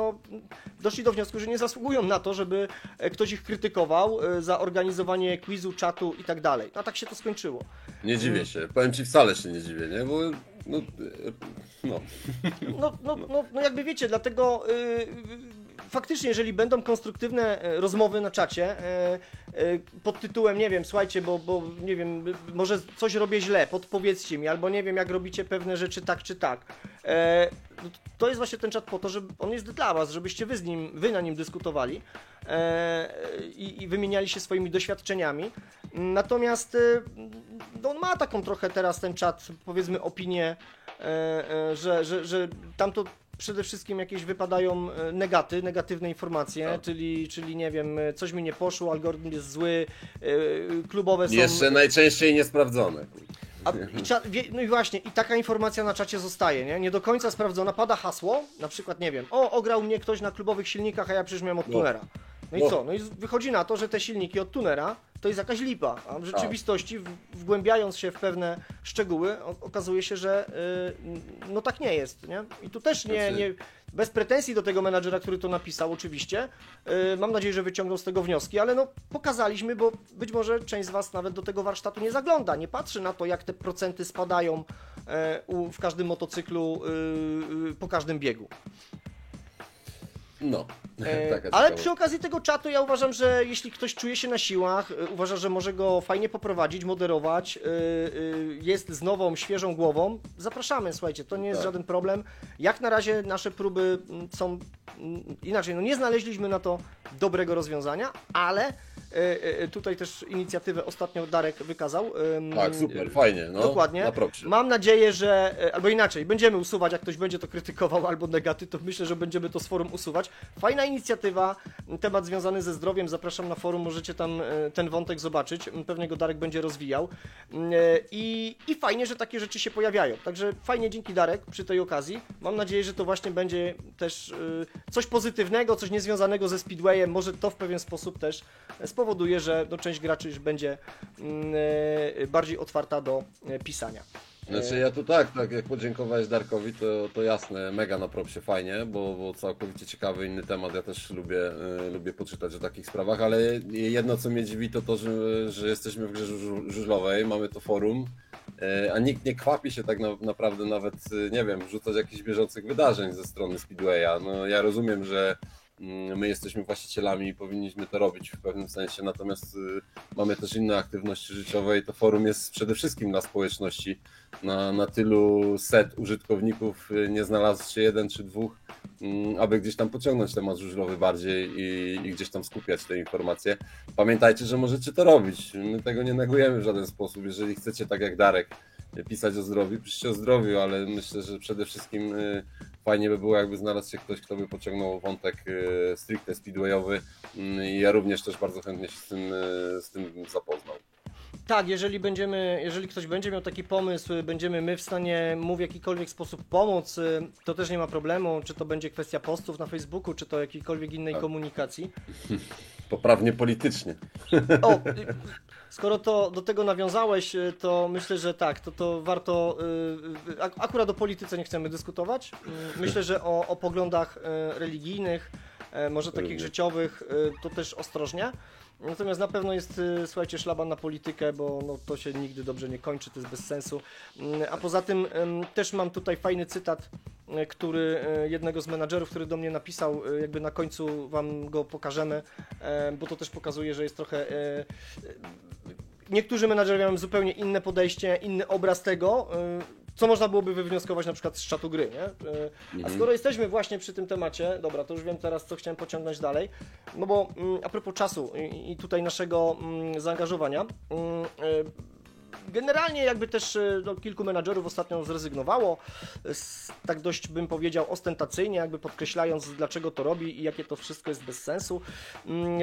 doszli do wniosku, że nie zasługują na to, żeby ktoś ich krytykował za organizowanie quizu, czatu i tak dalej. No tak się to skończyło. Nie dziwię się, powiem Ci, wcale się nie dziwię, nie? Bo No jakby wiecie, dlatego faktycznie, jeżeli będą konstruktywne rozmowy na czacie pod tytułem, nie wiem, słuchajcie, bo nie wiem, może coś robię źle, podpowiedzcie mi, albo nie wiem, jak robicie pewne rzeczy tak czy tak. To jest właśnie ten czat po to, że on jest dla Was, żebyście wy na nim dyskutowali i wymieniali się swoimi doświadczeniami. Natomiast on ma taką trochę teraz ten czat, powiedzmy, opinię, że tamto przede wszystkim jakieś wypadają negatywne informacje, tak. czyli nie wiem, coś mi nie poszło, algorytm jest zły, klubowe są... Jeszcze najczęściej niesprawdzone. No i właśnie, i taka informacja na czacie zostaje, nie do końca sprawdzona, pada hasło, na przykład, nie wiem, ograł mnie ktoś na klubowych silnikach, a ja przecież miałem od tunera. No i co? No i wychodzi na to, że te silniki od tunera to jest jakaś lipa, a w rzeczywistości, wgłębiając się w pewne szczegóły, okazuje się, że tak nie jest, nie? I tu też nie bez pretensji do tego menadżera, który to napisał, oczywiście. Mam nadzieję, że wyciągnął z tego wnioski, ale pokazaliśmy, bo być może część z Was nawet do tego warsztatu nie zagląda, nie patrzy na to, jak te procenty spadają w każdym motocyklu, po każdym biegu. Ale przy okazji tego czatu ja uważam, że jeśli ktoś czuje się na siłach, uważa, że może go fajnie poprowadzić, moderować, jest z nową, świeżą głową, zapraszamy, słuchajcie, to nie jest żaden problem. Jak na razie nasze próby są inaczej, nie znaleźliśmy na to dobrego rozwiązania, ale tutaj też inicjatywę ostatnio Darek wykazał. Tak, super, fajnie. Dokładnie. Mam nadzieję, że, albo inaczej, będziemy usuwać, jak ktoś będzie to krytykował albo negaty, to myślę, że będziemy to z forum usuwać. Fajna inicjatywa, temat związany ze zdrowiem, zapraszam na forum, możecie tam ten wątek zobaczyć, pewnie go Darek będzie rozwijał. I fajnie, że takie rzeczy się pojawiają. Także fajnie, dzięki Darek przy tej okazji. Mam nadzieję, że to właśnie będzie też coś pozytywnego, coś niezwiązanego ze Speedwayem, może to w pewien sposób też spowoduje, że część graczy już będzie bardziej otwarta do pisania. Znaczy ja tu tak jak podziękowałeś Darkowi, to jasne, mega na propsie, fajnie, bo całkowicie ciekawy inny temat, ja też lubię poczytać o takich sprawach, ale jedno co mnie dziwi to, że jesteśmy w grze żużlowej, mamy to forum, a nikt nie kwapi się tak naprawdę nawet, nie wiem, wrzucać jakichś bieżących wydarzeń ze strony Speedwaya. Ja rozumiem, że my jesteśmy właścicielami i powinniśmy to robić w pewnym sensie, natomiast mamy też inne aktywności życiowe i to forum jest przede wszystkim dla społeczności. Na tylu set użytkowników nie znalazł się jeden czy dwóch, aby gdzieś tam pociągnąć temat żużlowy bardziej i gdzieś tam skupiać te informacje. Pamiętajcie, że możecie to robić, my tego nie negujemy w żaden sposób, jeżeli chcecie tak jak Darek pisać o zdrowiu, piszcie o zdrowiu, ale myślę, że przede wszystkim fajnie by było, jakby znalazł się ktoś, kto by pociągnął wątek stricte speedwayowy i ja również też bardzo chętnie się z tym zapoznał. Tak, jeżeli ktoś będzie miał taki pomysł, będziemy my w stanie mu w jakikolwiek sposób pomóc, to też nie ma problemu, czy to będzie kwestia postów na Facebooku, czy to jakiejkolwiek innej komunikacji. poprawnie politycznie. O, skoro to do tego nawiązałeś, to myślę, że tak, to warto, akurat o polityce nie chcemy dyskutować. Myślę, że o poglądach religijnych, może takich życiowych, to też ostrożnie. Natomiast na pewno jest, słuchajcie, szlaban na politykę, bo no, to się nigdy dobrze nie kończy, to jest bez sensu. A poza tym też mam tutaj fajny cytat, który jednego z menadżerów, który do mnie napisał, jakby na końcu wam go pokażemy, bo to też pokazuje, że jest trochę... Niektórzy menadżerowie mają zupełnie inne podejście, inny obraz tego, co można byłoby wywnioskować na przykład z czatu gry, nie? A skoro jesteśmy właśnie przy tym temacie, dobra, to już wiem teraz, co chciałem pociągnąć dalej, no bo a propos czasu i tutaj naszego zaangażowania, generalnie jakby też no, kilku menadżerów ostatnio zrezygnowało, tak dość bym powiedział ostentacyjnie, jakby podkreślając dlaczego to robi i jakie to wszystko jest bez sensu.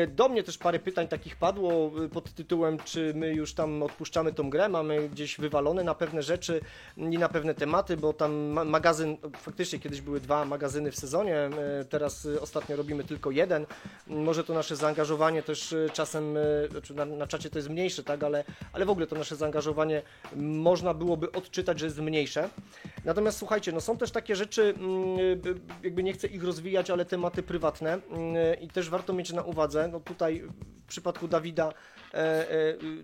Do mnie też parę pytań takich padło pod tytułem, czy my już tam odpuszczamy tą grę, mamy gdzieś wywalone na pewne rzeczy i na pewne tematy, bo tam magazyn, faktycznie kiedyś były 2 magazyny w sezonie, teraz ostatnio robimy tylko 1. Może to nasze zaangażowanie też czasem, znaczy na czacie to jest mniejsze, tak, ale w ogóle to nasze zaangażowanie można byłoby odczytać, że jest mniejsze. Natomiast słuchajcie, no są też takie rzeczy, jakby nie chcę ich rozwijać, ale tematy prywatne i też warto mieć na uwadze, no tutaj w przypadku Dawida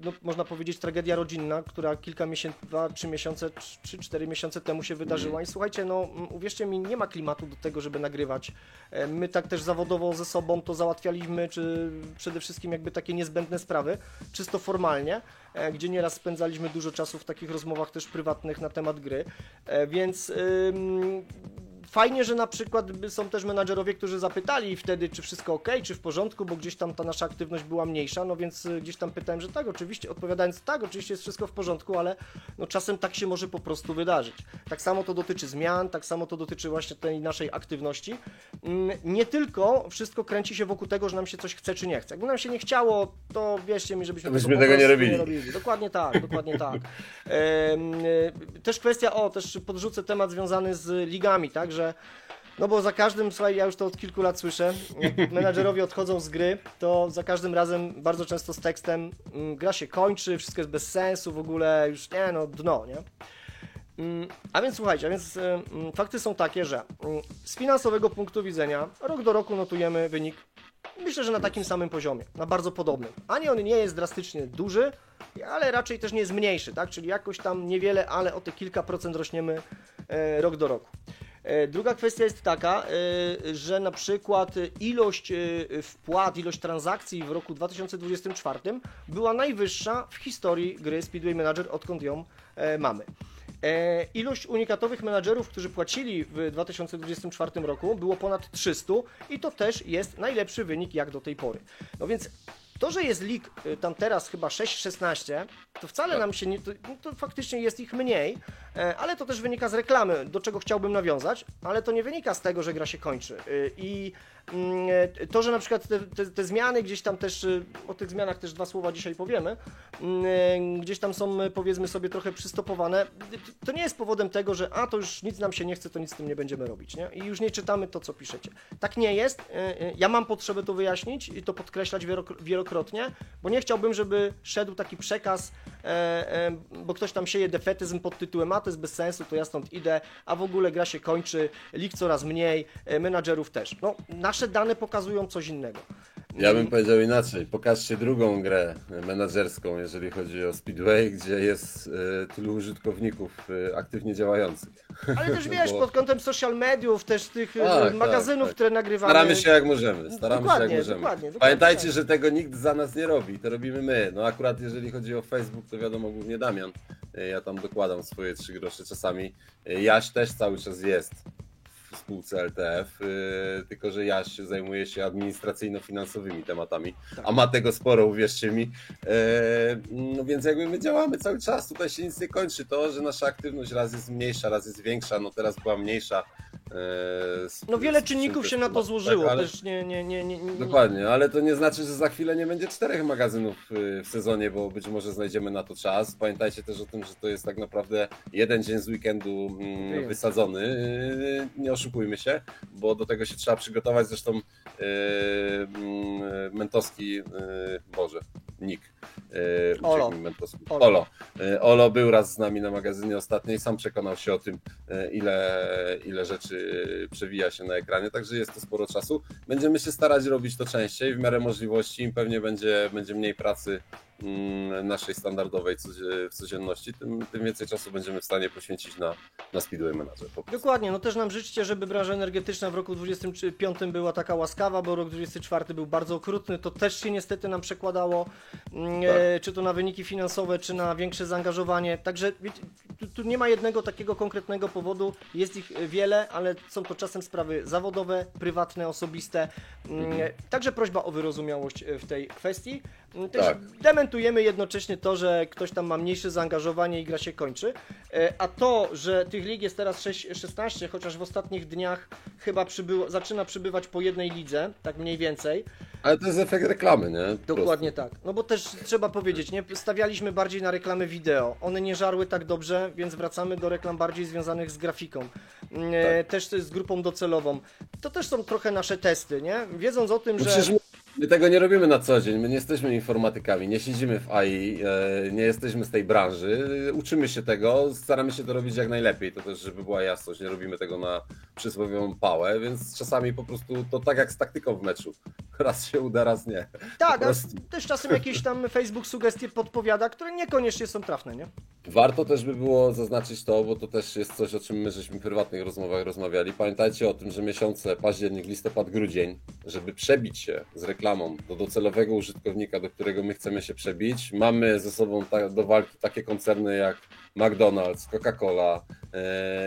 no, można powiedzieć tragedia rodzinna, która kilka miesięcy, 2-3 miesiące, 3-4 miesiące temu się wydarzyła i słuchajcie, no uwierzcie mi, nie ma klimatu do tego, żeby nagrywać. My tak też zawodowo ze sobą to załatwialiśmy, czy przede wszystkim jakby takie niezbędne sprawy, czysto formalnie, gdzie nieraz spędzaliśmy dużo czasu w takich rozmowach też prywatnych na temat gry, więc fajnie, że na przykład są też menadżerowie, którzy zapytali wtedy, czy wszystko ok, czy w porządku, bo gdzieś tam ta nasza aktywność była mniejsza, no więc gdzieś tam pytałem, że tak, oczywiście, odpowiadając tak, oczywiście jest wszystko w porządku, ale no czasem tak się może po prostu wydarzyć. Tak samo to dotyczy zmian, tak samo to dotyczy właśnie tej naszej aktywności. Nie tylko wszystko kręci się wokół tego, że nam się coś chce, czy nie chce. Jakby nam się nie chciało, to wierzcie mi, żebyśmy tego nie robili. Dokładnie tak, dokładnie tak. Też kwestia, też podrzucę temat związany z ligami, tak, że no bo za każdym, słuchaj, ja już to od kilku lat słyszę, jak menadżerowie odchodzą z gry, to za każdym razem bardzo często z tekstem gra się kończy, wszystko jest bez sensu, w ogóle już nie, no dno, nie? A więc słuchajcie, fakty są takie, że z finansowego punktu widzenia rok do roku notujemy wynik, myślę, że na takim samym poziomie, na bardzo podobnym. Ani on nie jest drastycznie duży, ale raczej też nie jest mniejszy, tak? Czyli jakoś tam niewiele, ale o te kilka procent rośniemy rok do roku. Druga kwestia jest taka, że na przykład ilość wpłat, ilość transakcji w roku 2024 była najwyższa w historii gry Speedway Manager, odkąd ją mamy. Ilość unikatowych menadżerów, którzy płacili w 2024 roku, było ponad 300 i to też jest najlepszy wynik jak do tej pory. No więc to, że jest lig tam teraz chyba 6-16, to wcale nam się nie... To faktycznie jest ich mniej, ale to też wynika z reklamy, do czego chciałbym nawiązać, ale to nie wynika z tego, że gra się kończy. I to, że na przykład te zmiany gdzieś tam też, o tych zmianach też 2 słowa dzisiaj powiemy, gdzieś tam są, powiedzmy sobie, trochę przystopowane, to nie jest powodem tego, że to już nic nam się nie chce, to nic z tym nie będziemy robić, nie? I już nie czytamy to, co piszecie. Tak nie jest. Ja mam potrzebę to wyjaśnić i to podkreślać wielokrotnie, bo nie chciałbym, żeby szedł taki przekaz, bo ktoś tam sieje defetyzm pod tytułem to jest bez sensu, to ja stąd idę, a w ogóle gra się kończy, lig coraz mniej, menadżerów też. No, nasze dane pokazują coś innego. Ja bym powiedział inaczej. Pokażcie drugą grę menadżerską, jeżeli chodzi o Speedway, gdzie jest tylu użytkowników aktywnie działających. Ale też wiesz, pod kątem social mediów, też tych magazynów, które nagrywamy. Staramy się jak możemy. Dokładnie, Pamiętajcie, że tego nikt za nas nie robi, to robimy my. No akurat jeżeli chodzi o Facebook, to wiadomo, głównie Damian. Ja tam dokładam swoje 3 grosze czasami. Jaś też cały czas jest w spółce LTF, tylko że Jaś zajmuje się administracyjno-finansowymi tematami, a ma tego sporo, uwierzcie mi. No więc jakby my działamy cały czas, tutaj się nic nie kończy. To, że nasza aktywność raz jest mniejsza, raz jest większa, no teraz była mniejsza. No wiele czynników się na to złożyło, tak, ale... też nie. Dokładnie, ale to nie znaczy, że za chwilę nie będzie 4 magazynów w sezonie, bo być może znajdziemy na to czas. Pamiętajcie też o tym, że to jest tak naprawdę jeden dzień z weekendu wysadzony. Nie oszukujmy się, bo do tego się trzeba przygotować. Zresztą Mentowski, Boże, Nick. Olo. Uciekł mi Mentowski. Olo był raz z nami na magazynie ostatnio i sam przekonał się o tym, ile rzeczy przewija się na ekranie, także jest to sporo czasu. Będziemy się starać robić to częściej, w miarę możliwości, im pewnie będzie mniej pracy naszej standardowej w codzienności, tym więcej czasu będziemy w stanie poświęcić na Speedway Manager. Dokładnie, no też nam życzcie, żeby branża energetyczna w roku 2025 była taka łaskawa, bo rok 2024 był bardzo okrutny, to też się niestety nam przekładało, czy to na wyniki finansowe, czy na większe zaangażowanie, także wiecie, tu nie ma jednego takiego konkretnego powodu, jest ich wiele, ale są to czasem sprawy zawodowe, prywatne, osobiste, także prośba o wyrozumiałość w tej kwestii. Też dementujemy jednocześnie to, że ktoś tam ma mniejsze zaangażowanie i gra się kończy, a to, że tych lig jest teraz 16, chociaż w ostatnich dniach chyba zaczyna przybywać po jednej lidze, tak mniej więcej. Ale to jest efekt reklamy, nie? Dokładnie tak. No bo też trzeba powiedzieć, nie? Stawialiśmy bardziej na reklamy wideo. One nie żarły tak dobrze, więc wracamy do reklam bardziej związanych z grafiką. Też z grupą docelową. To też są trochę nasze testy, nie? Wiedząc o tym, że... My tego nie robimy na co dzień, my nie jesteśmy informatykami, nie siedzimy w AI, nie jesteśmy z tej branży, uczymy się tego, staramy się to robić jak najlepiej, to też żeby była jasność, nie robimy tego na przysłowiową pałę, więc czasami po prostu to tak jak z taktyką w meczu, raz się uda, raz nie. Tak, a też czasem jakieś tam Facebook sugestie podpowiada, które niekoniecznie są trafne, nie? Warto też by było zaznaczyć to, bo to też jest coś, o czym my żeśmy w prywatnych rozmowach rozmawiali. Pamiętajcie o tym, że miesiące październik, listopad, grudzień, żeby przebić się z reklamą do docelowego użytkownika, do którego my chcemy się przebić, mamy ze sobą do walki takie koncerny jak McDonald's, Coca-Cola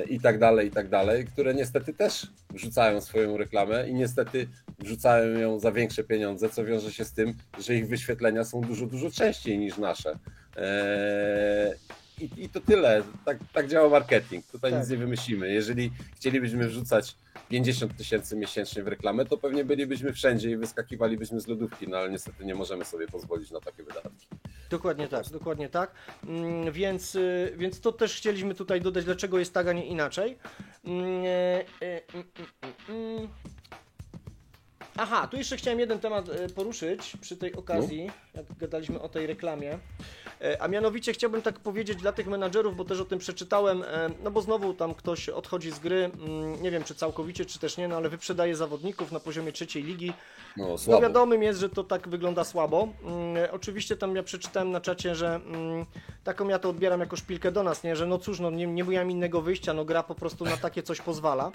i tak dalej, które niestety też wrzucają swoją reklamę i niestety wrzucają ją za większe pieniądze, co wiąże się z tym, że ich wyświetlenia są dużo częściej niż nasze. I to tyle. Tak działa marketing. Tutaj nic nie wymyślimy. Jeżeli chcielibyśmy wrzucać 50 000 miesięcznie w reklamę, to pewnie bylibyśmy wszędzie i wyskakiwalibyśmy z lodówki, no ale niestety nie możemy sobie pozwolić na takie wydatki. Dokładnie tak. Więc to też chcieliśmy tutaj dodać, dlaczego jest tak, a nie inaczej. Aha, tu jeszcze chciałem jeden temat poruszyć przy tej okazji, jak gadaliśmy o tej reklamie. A mianowicie chciałbym tak powiedzieć dla tych menadżerów, bo też o tym przeczytałem, no bo znowu tam ktoś odchodzi z gry, nie wiem czy całkowicie, czy też nie, no ale wyprzedaje zawodników na poziomie trzeciej ligi. No wiadomym jest, że to tak wygląda słabo. Oczywiście tam ja przeczytałem na czacie, że taką ja to odbieram jako szpilkę do nas, nie, że no cóż, no nie miałem innego wyjścia, no gra po prostu na takie coś pozwala.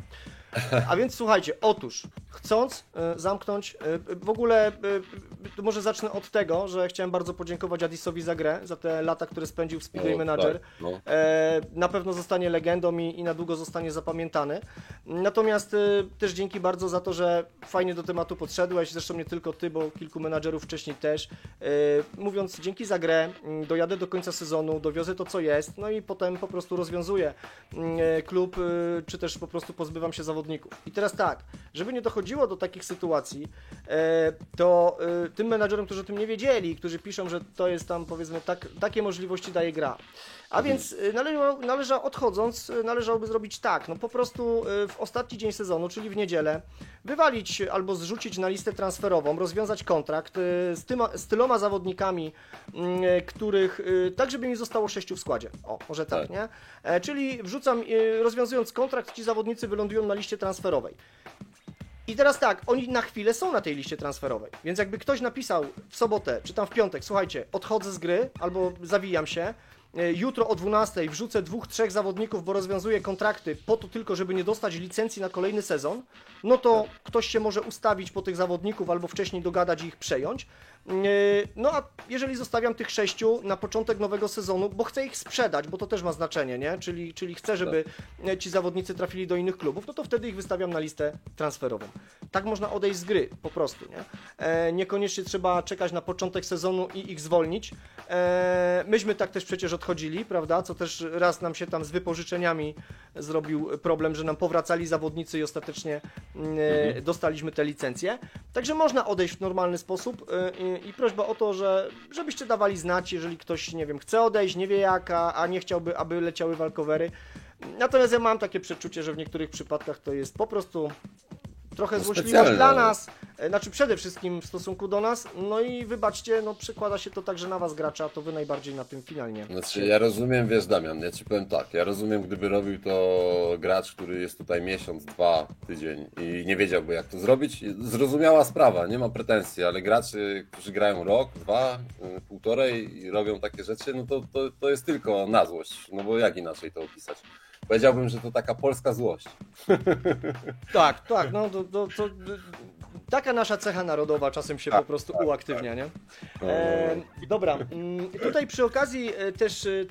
A więc słuchajcie, otóż chcąc zamknąć, w ogóle to może zacznę od tego, że chciałem bardzo podziękować Adisowi za grę, za te lata, które spędził w Speedway Manager. Na pewno zostanie legendą i na długo zostanie zapamiętany. Natomiast też dzięki bardzo za to, że fajnie do tematu podszedłeś, zresztą nie tylko ty, bo kilku menadżerów wcześniej też. Mówiąc dzięki za grę, dojadę do końca sezonu, dowiozę to co jest, no i potem po prostu rozwiązuję klub, czy też po prostu pozbywam się zawodników. I teraz tak, żeby nie dochodziło do takich sytuacji, to tym menadżerom, którzy o tym nie wiedzieli, którzy piszą, że to jest tam powiedzmy takie możliwości daje gra. A więc należałoby zrobić tak, no po prostu w ostatni dzień sezonu, czyli w niedzielę, wywalić albo zrzucić na listę transferową, rozwiązać kontrakt z tyloma zawodnikami, których, tak żeby mi zostało 6 w składzie. O, może tak, nie? Czyli wrzucam, rozwiązując kontrakt, ci zawodnicy wylądują na liście transferowej. I teraz tak, oni na chwilę są na tej liście transferowej, więc jakby ktoś napisał w sobotę, czy tam w piątek, słuchajcie, odchodzę z gry, albo zawijam się, jutro o 12 wrzucę 2-3 zawodników, bo rozwiązuję kontrakty po to tylko, żeby nie dostać licencji na kolejny sezon, no to ktoś się może ustawić po tych zawodników albo wcześniej dogadać i ich przejąć. No a jeżeli zostawiam tych 6 na początek nowego sezonu, bo chcę ich sprzedać, bo to też ma znaczenie, nie? Czyli chcę, żeby ci zawodnicy trafili do innych klubów, no to wtedy ich wystawiam na listę transferową. Tak można odejść z gry, po prostu, nie? Niekoniecznie trzeba czekać na początek sezonu i ich zwolnić. Myśmy tak też przecież odchodzili, prawda? Co też raz nam się tam z wypożyczeniami zrobił problem, że nam powracali zawodnicy i ostatecznie dostaliśmy te licencje. Także można odejść w normalny sposób i prośba o to, żebyście dawali znać, jeżeli ktoś, nie wiem, chce odejść, nie wie jak, a nie chciałby, aby leciały walkowery. Natomiast ja mam takie przeczucie, że w niektórych przypadkach to jest po prostu trochę złośliwość dla nas, Znaczy przede wszystkim w stosunku do nas, no i wybaczcie, no przekłada się to także na was gracza, a to wy najbardziej na tym finalnie. Znaczy ja rozumiem, wiesz Damian, ja ci powiem tak, ja rozumiem, gdyby robił to gracz, który jest tutaj miesiąc, 2 tydzień i nie wiedziałby jak to zrobić, zrozumiała sprawa, nie ma pretensji, ale graczy, którzy grają rok, 2, półtorej i robią takie rzeczy, no to jest tylko na złość, no bo jak inaczej to opisać? Powiedziałbym, że to taka polska złość. Tak, no to taka nasza cecha narodowa czasem się po prostu uaktywnia, nie? Dobra, tutaj przy okazji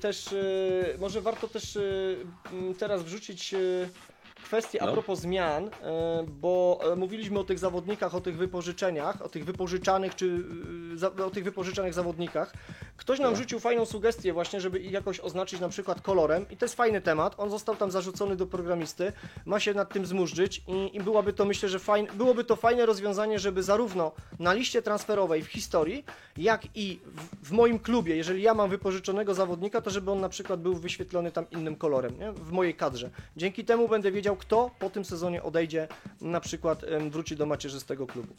też może warto też teraz wrzucić kwestię a propos zmian, bo mówiliśmy o tych zawodnikach, o tych wypożyczeniach, o tych wypożyczanych czy o tych wypożyczanych zawodnikach. Ktoś nam rzucił fajną sugestię właśnie, żeby ich jakoś oznaczyć na przykład kolorem i to jest fajny temat. On został tam zarzucony do programisty, ma się nad tym zmurzyć i byłoby to, myślę, że byłoby to fajne rozwiązanie, żeby zarówno na liście transferowej w historii, jak i w moim klubie, jeżeli ja mam wypożyczonego zawodnika, to żeby on na przykład był wyświetlony tam innym kolorem, nie? W mojej kadrze. Dzięki temu będę wiedział, kto po tym sezonie odejdzie, na przykład wróci do macierzystego klubu.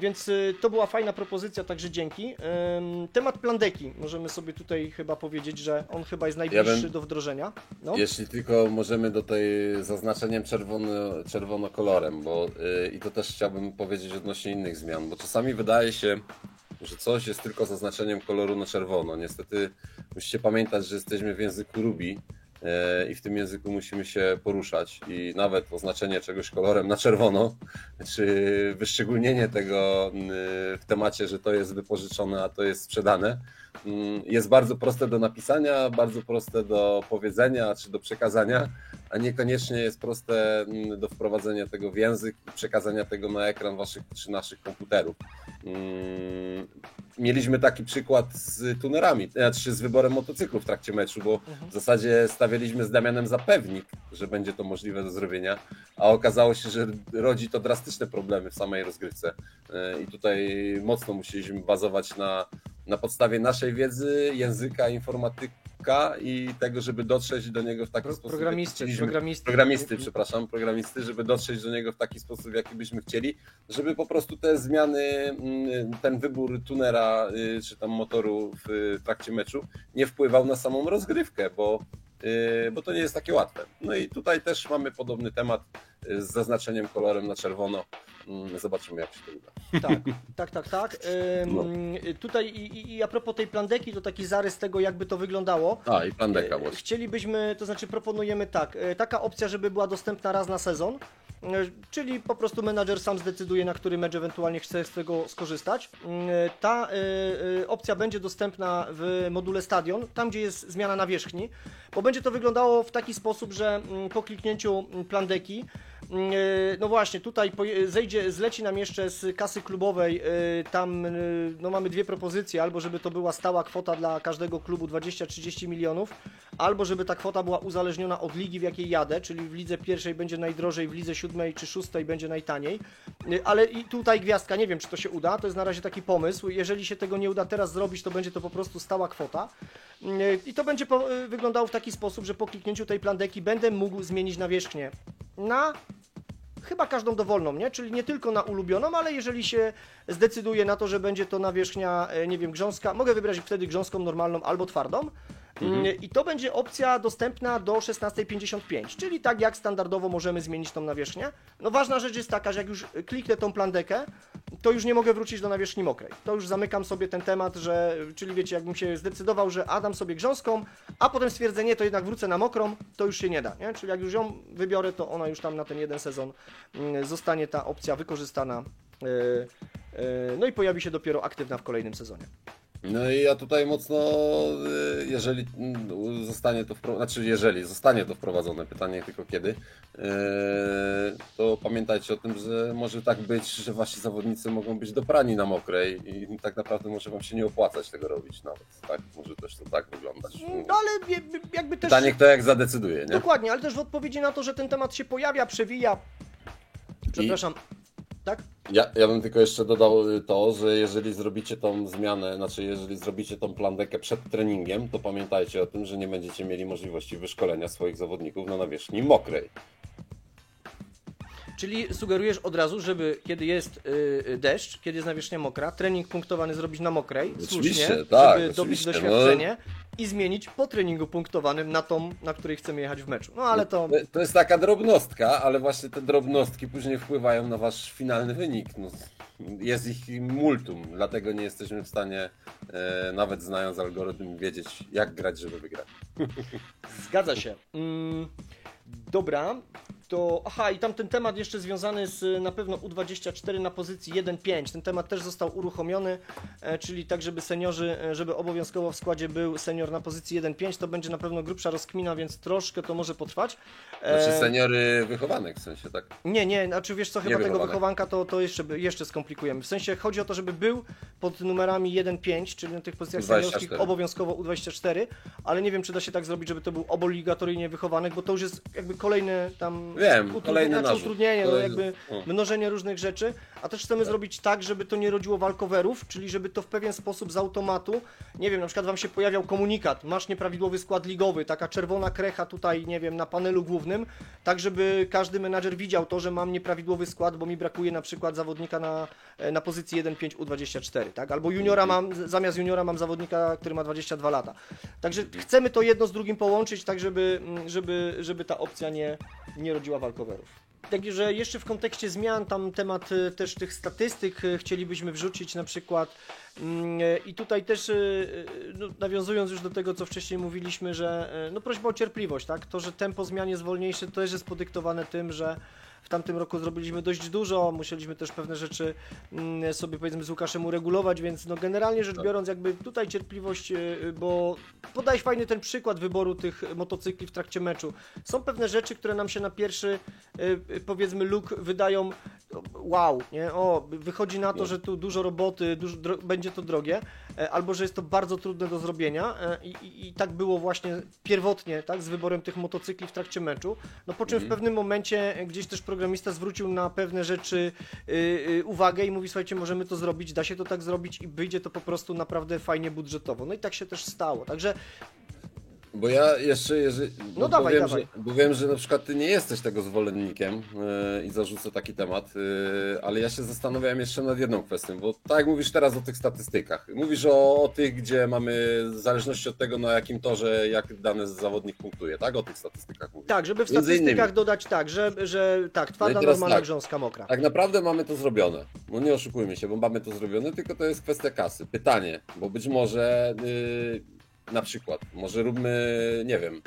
Więc to była fajna propozycja, także dzięki. Temat plandeki, możemy sobie tutaj chyba powiedzieć, że on chyba jest najbliższy do wdrożenia. No. Jeśli tylko możemy do tej zaznaczeniem czerwono kolorem, bo i to też chciałbym powiedzieć odnośnie innych zmian, bo czasami wydaje się, że coś jest tylko zaznaczeniem koloru na czerwono. Niestety musicie pamiętać, że jesteśmy w języku Ruby i w tym języku musimy się poruszać i nawet oznaczenie czegoś kolorem na czerwono, czy wyszczególnienie tego w temacie, że to jest wypożyczone, a to jest sprzedane, jest bardzo proste do napisania, bardzo proste do powiedzenia czy do przekazania, a niekoniecznie jest proste do wprowadzenia tego w język i przekazania tego na ekran waszych czy naszych komputerów. Mieliśmy taki przykład z tunerami, znaczy z wyborem motocyklu w trakcie meczu, bo w zasadzie stawialiśmy z Damianem za pewnik, że będzie to możliwe do zrobienia, a okazało się, że rodzi to drastyczne problemy w samej rozgrywce i tutaj mocno musieliśmy bazować na podstawie naszej wiedzy, języka, informatyka i tego, żeby dotrzeć do niego w taki sposób, programisty, żeby dotrzeć do niego w taki sposób, jaki byśmy chcieli, żeby po prostu te zmiany, ten wybór tunera czy tam motoru w trakcie meczu nie wpływał na samą rozgrywkę, bo to nie jest takie łatwe. No i tutaj też mamy podobny temat z zaznaczeniem kolorem na czerwono. Zobaczymy, jak się to uda. Tak. No. Tutaj i a propos tej plandeki, to taki zarys tego, jakby to wyglądało. I plandeka właśnie. Chcielibyśmy, to znaczy proponujemy taka opcja, żeby była dostępna raz na sezon, czyli po prostu menadżer sam zdecyduje, na który mecz ewentualnie chce z tego skorzystać. Ta opcja będzie dostępna w module Stadion, tam gdzie jest zmiana nawierzchni, bo będzie to wyglądało w taki sposób, że po kliknięciu plandeki, no właśnie, tutaj zleci nam jeszcze z kasy klubowej, tam no mamy dwie propozycje, albo żeby to była stała kwota dla każdego klubu 20-30 milionów, albo żeby ta kwota była uzależniona od ligi, w jakiej jadę, czyli w lidze pierwszej będzie najdrożej, w lidze 7 czy 6 będzie najtaniej, ale i tutaj gwiazdka, nie wiem czy to się uda, to jest na razie taki pomysł, jeżeli się tego nie uda teraz zrobić, to będzie to po prostu stała kwota i to będzie wyglądało w taki sposób, że po kliknięciu tej plandeki będę mógł zmienić nawierzchnię na chyba każdą dowolną, nie? Czyli nie tylko na ulubioną, ale jeżeli się zdecyduje na to, że będzie to nawierzchnia, nie wiem, grząska, mogę wybrać wtedy grząską, normalną albo twardą. I to będzie opcja dostępna do 16:55, czyli tak jak standardowo możemy zmienić tą nawierzchnię. No ważna rzecz jest taka, że jak już kliknę tą plandekę, to już nie mogę wrócić do nawierzchni mokrej. To już zamykam sobie ten temat, czyli wiecie, jakbym się zdecydował, że dam sobie grząską, a potem stwierdzę, nie, to jednak wrócę na mokrą, to już się nie da, nie? Czyli jak już ją wybiorę, to ona już tam na ten jeden sezon zostanie ta opcja wykorzystana, no i pojawi się dopiero aktywna w kolejnym sezonie. No i ja tutaj mocno, jeżeli zostanie to wprowadzone, pytanie tylko kiedy, to pamiętajcie o tym, że może tak być, że wasi zawodnicy mogą być doprani na mokrej i tak naprawdę może wam się nie opłacać tego robić nawet, tak? Może też to tak wyglądać. No ale jakby też... Pytanie kto jak zadecyduje, nie? Dokładnie, ale też w odpowiedzi na to, że ten temat się pojawia, przewija, przepraszam, tak? Ja bym tylko jeszcze dodał to, że jeżeli zrobicie tą zmianę, znaczy jeżeli zrobicie tą plandekę przed treningiem, to pamiętajcie o tym, że nie będziecie mieli możliwości wyszkolenia swoich zawodników na nawierzchni mokrej. Czyli sugerujesz od razu, żeby kiedy jest deszcz, kiedy jest nawierzchnia mokra, trening punktowany zrobić na mokrej, Oczywiście, słusznie, tak, żeby dobyć oczywiście, doświadczenie i zmienić po treningu punktowanym na tą, na której chcemy jechać w meczu. No ale to... To jest taka drobnostka, ale właśnie te drobnostki później wpływają na wasz finalny wynik. No, jest ich multum, dlatego nie jesteśmy w stanie, nawet znając algorytm, wiedzieć jak grać, żeby wygrać. Zgadza się. Dobra, to... Aha, i tam ten temat jeszcze związany z na pewno U24 na pozycji 1-5. Ten temat też został uruchomiony, czyli tak, żeby seniorzy, żeby obowiązkowo w składzie był senior na pozycji 1-5, to będzie na pewno grubsza rozkmina, więc troszkę to może potrwać. Znaczy seniory wychowanych w sensie, tak? Nie, znaczy wiesz co, chyba tego wychowanek. wychowanka to jeszcze skomplikujemy. W sensie chodzi o to, żeby był pod numerami 1-5, czyli na tych pozycjach seniorskich 24. obowiązkowo U24, ale nie wiem, czy da się tak zrobić, żeby to był obligatoryjnie wychowanek, bo to już jest jakby kolejne tam Wiem, kolejny narzut. utrudnienie, no Kolejny- jakby o. mnożenie różnych rzeczy, a też chcemy zrobić tak, żeby to nie rodziło walkowerów, czyli żeby to w pewien sposób z automatu, nie wiem, na przykład wam się pojawiał komunikat, masz nieprawidłowy skład ligowy, taka czerwona krecha tutaj, nie wiem, na panelu głównym, tak żeby każdy menadżer widział to, że mam nieprawidłowy skład, bo mi brakuje na przykład zawodnika na pozycji 1-5 U24, tak? Albo juniora zamiast juniora mam zawodnika, który ma 22 lata. Także chcemy to jedno z drugim połączyć, tak żeby ta opcja nie rodziła walkowerów. Także jeszcze w kontekście zmian, tam temat też tych statystyk chcielibyśmy wrzucić na przykład i tutaj też no, nawiązując już do tego, co wcześniej mówiliśmy, że no prośba o cierpliwość, tak? To, że tempo zmian jest wolniejsze, to też jest podyktowane tym, że w tamtym roku zrobiliśmy dość dużo, musieliśmy też pewne rzeczy sobie powiedzmy z Łukaszem uregulować, więc no generalnie rzecz biorąc jakby tutaj cierpliwość, bo podałeś fajny ten przykład wyboru tych motocykli w trakcie meczu. Są pewne rzeczy, które nam się na pierwszy powiedzmy look wydają wow, nie? O, wychodzi na to, że tu dużo roboty, będzie to drogie, albo że jest to bardzo trudne do zrobienia i tak było właśnie pierwotnie, tak, z wyborem tych motocykli w trakcie meczu, no po czym w pewnym momencie gdzieś też programista zwrócił na pewne rzeczy uwagę i mówi, słuchajcie, możemy to zrobić, da się to tak zrobić i wyjdzie to po prostu naprawdę fajnie budżetowo. No i tak się też stało, także Bo ja jeszcze, No dawaj, wiem, dawaj. Bo wiem, że na przykład ty nie jesteś tego zwolennikiem i zarzucę taki temat, ale ja się zastanawiałem jeszcze nad jedną kwestią, bo tak jak mówisz teraz o tych statystykach, mówisz o tych, gdzie mamy w zależności od tego, na jakim torze, jak dany zawodnik punktuje, tak? O tych statystykach mówisz. tak, żeby w Między statystykach innymi. dodać tak, że tak, twarda, teraz normalna, tak. grząska, mokra. Tak naprawdę mamy to zrobione. No nie oszukujmy się, bo mamy to zrobione, tylko to jest kwestia kasy. Pytanie, bo być może na przykład, może róbmy, nie wiem,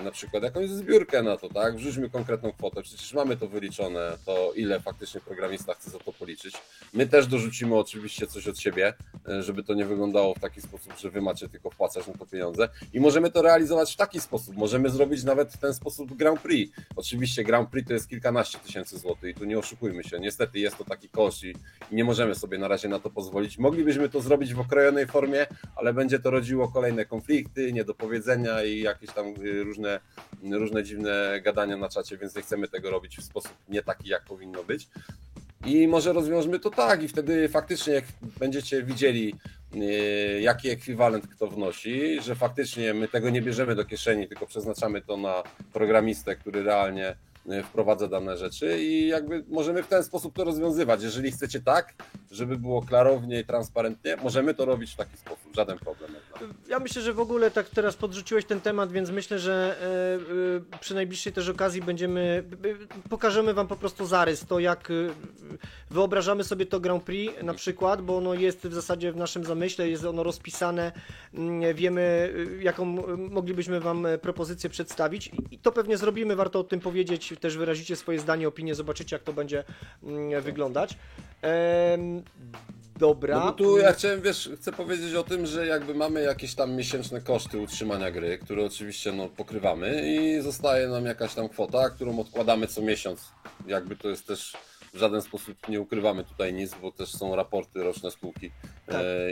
na przykład jakąś zbiórkę na to, tak? Wrzućmy konkretną kwotę, przecież mamy to wyliczone, to ile faktycznie programista chce za to policzyć. My też dorzucimy oczywiście coś od siebie, żeby to nie wyglądało w taki sposób, że wy macie tylko wpłacać na to pieniądze i możemy to realizować w taki sposób, możemy zrobić nawet w ten sposób Grand Prix. Oczywiście Grand Prix to jest kilkanaście tysięcy złotych i tu nie oszukujmy się, niestety jest to taki koszt i nie możemy sobie na razie na to pozwolić. Moglibyśmy to zrobić w okrojonej formie, ale będzie to rodziło kolejne konflikty, niedopowiedzenia i jakieś tam różne dziwne gadania na czacie, więc nie chcemy tego robić w sposób nie taki, jak powinno być. I może rozwiążmy to tak i wtedy faktycznie jak będziecie widzieli, jaki ekwiwalent kto wnosi, że faktycznie my tego nie bierzemy do kieszeni, tylko przeznaczamy to na programistę, który realnie wprowadza dane rzeczy i jakby możemy w ten sposób to rozwiązywać. Jeżeli chcecie tak, żeby było klarownie i transparentnie, możemy to robić w taki sposób, żaden problem. Ja myślę, że w ogóle tak teraz podrzuciłeś ten temat, więc myślę, że przy najbliższej też okazji pokażemy wam po prostu zarys, to jak wyobrażamy sobie to Grand Prix na przykład, bo ono jest w zasadzie w naszym zamyśle, jest ono rozpisane, wiemy jaką moglibyśmy wam propozycję przedstawić i to pewnie zrobimy, warto o tym powiedzieć, też wyrazicie swoje zdanie, opinię, zobaczycie jak to będzie wyglądać. Dobra. No bo tu ja chcę powiedzieć o tym, że jakby mamy jakieś tam miesięczne koszty utrzymania gry, które oczywiście pokrywamy i zostaje nam jakaś tam kwota, którą odkładamy co miesiąc. Jakby to jest też w żaden sposób nie ukrywamy tutaj nic, bo też są raporty roczne spółki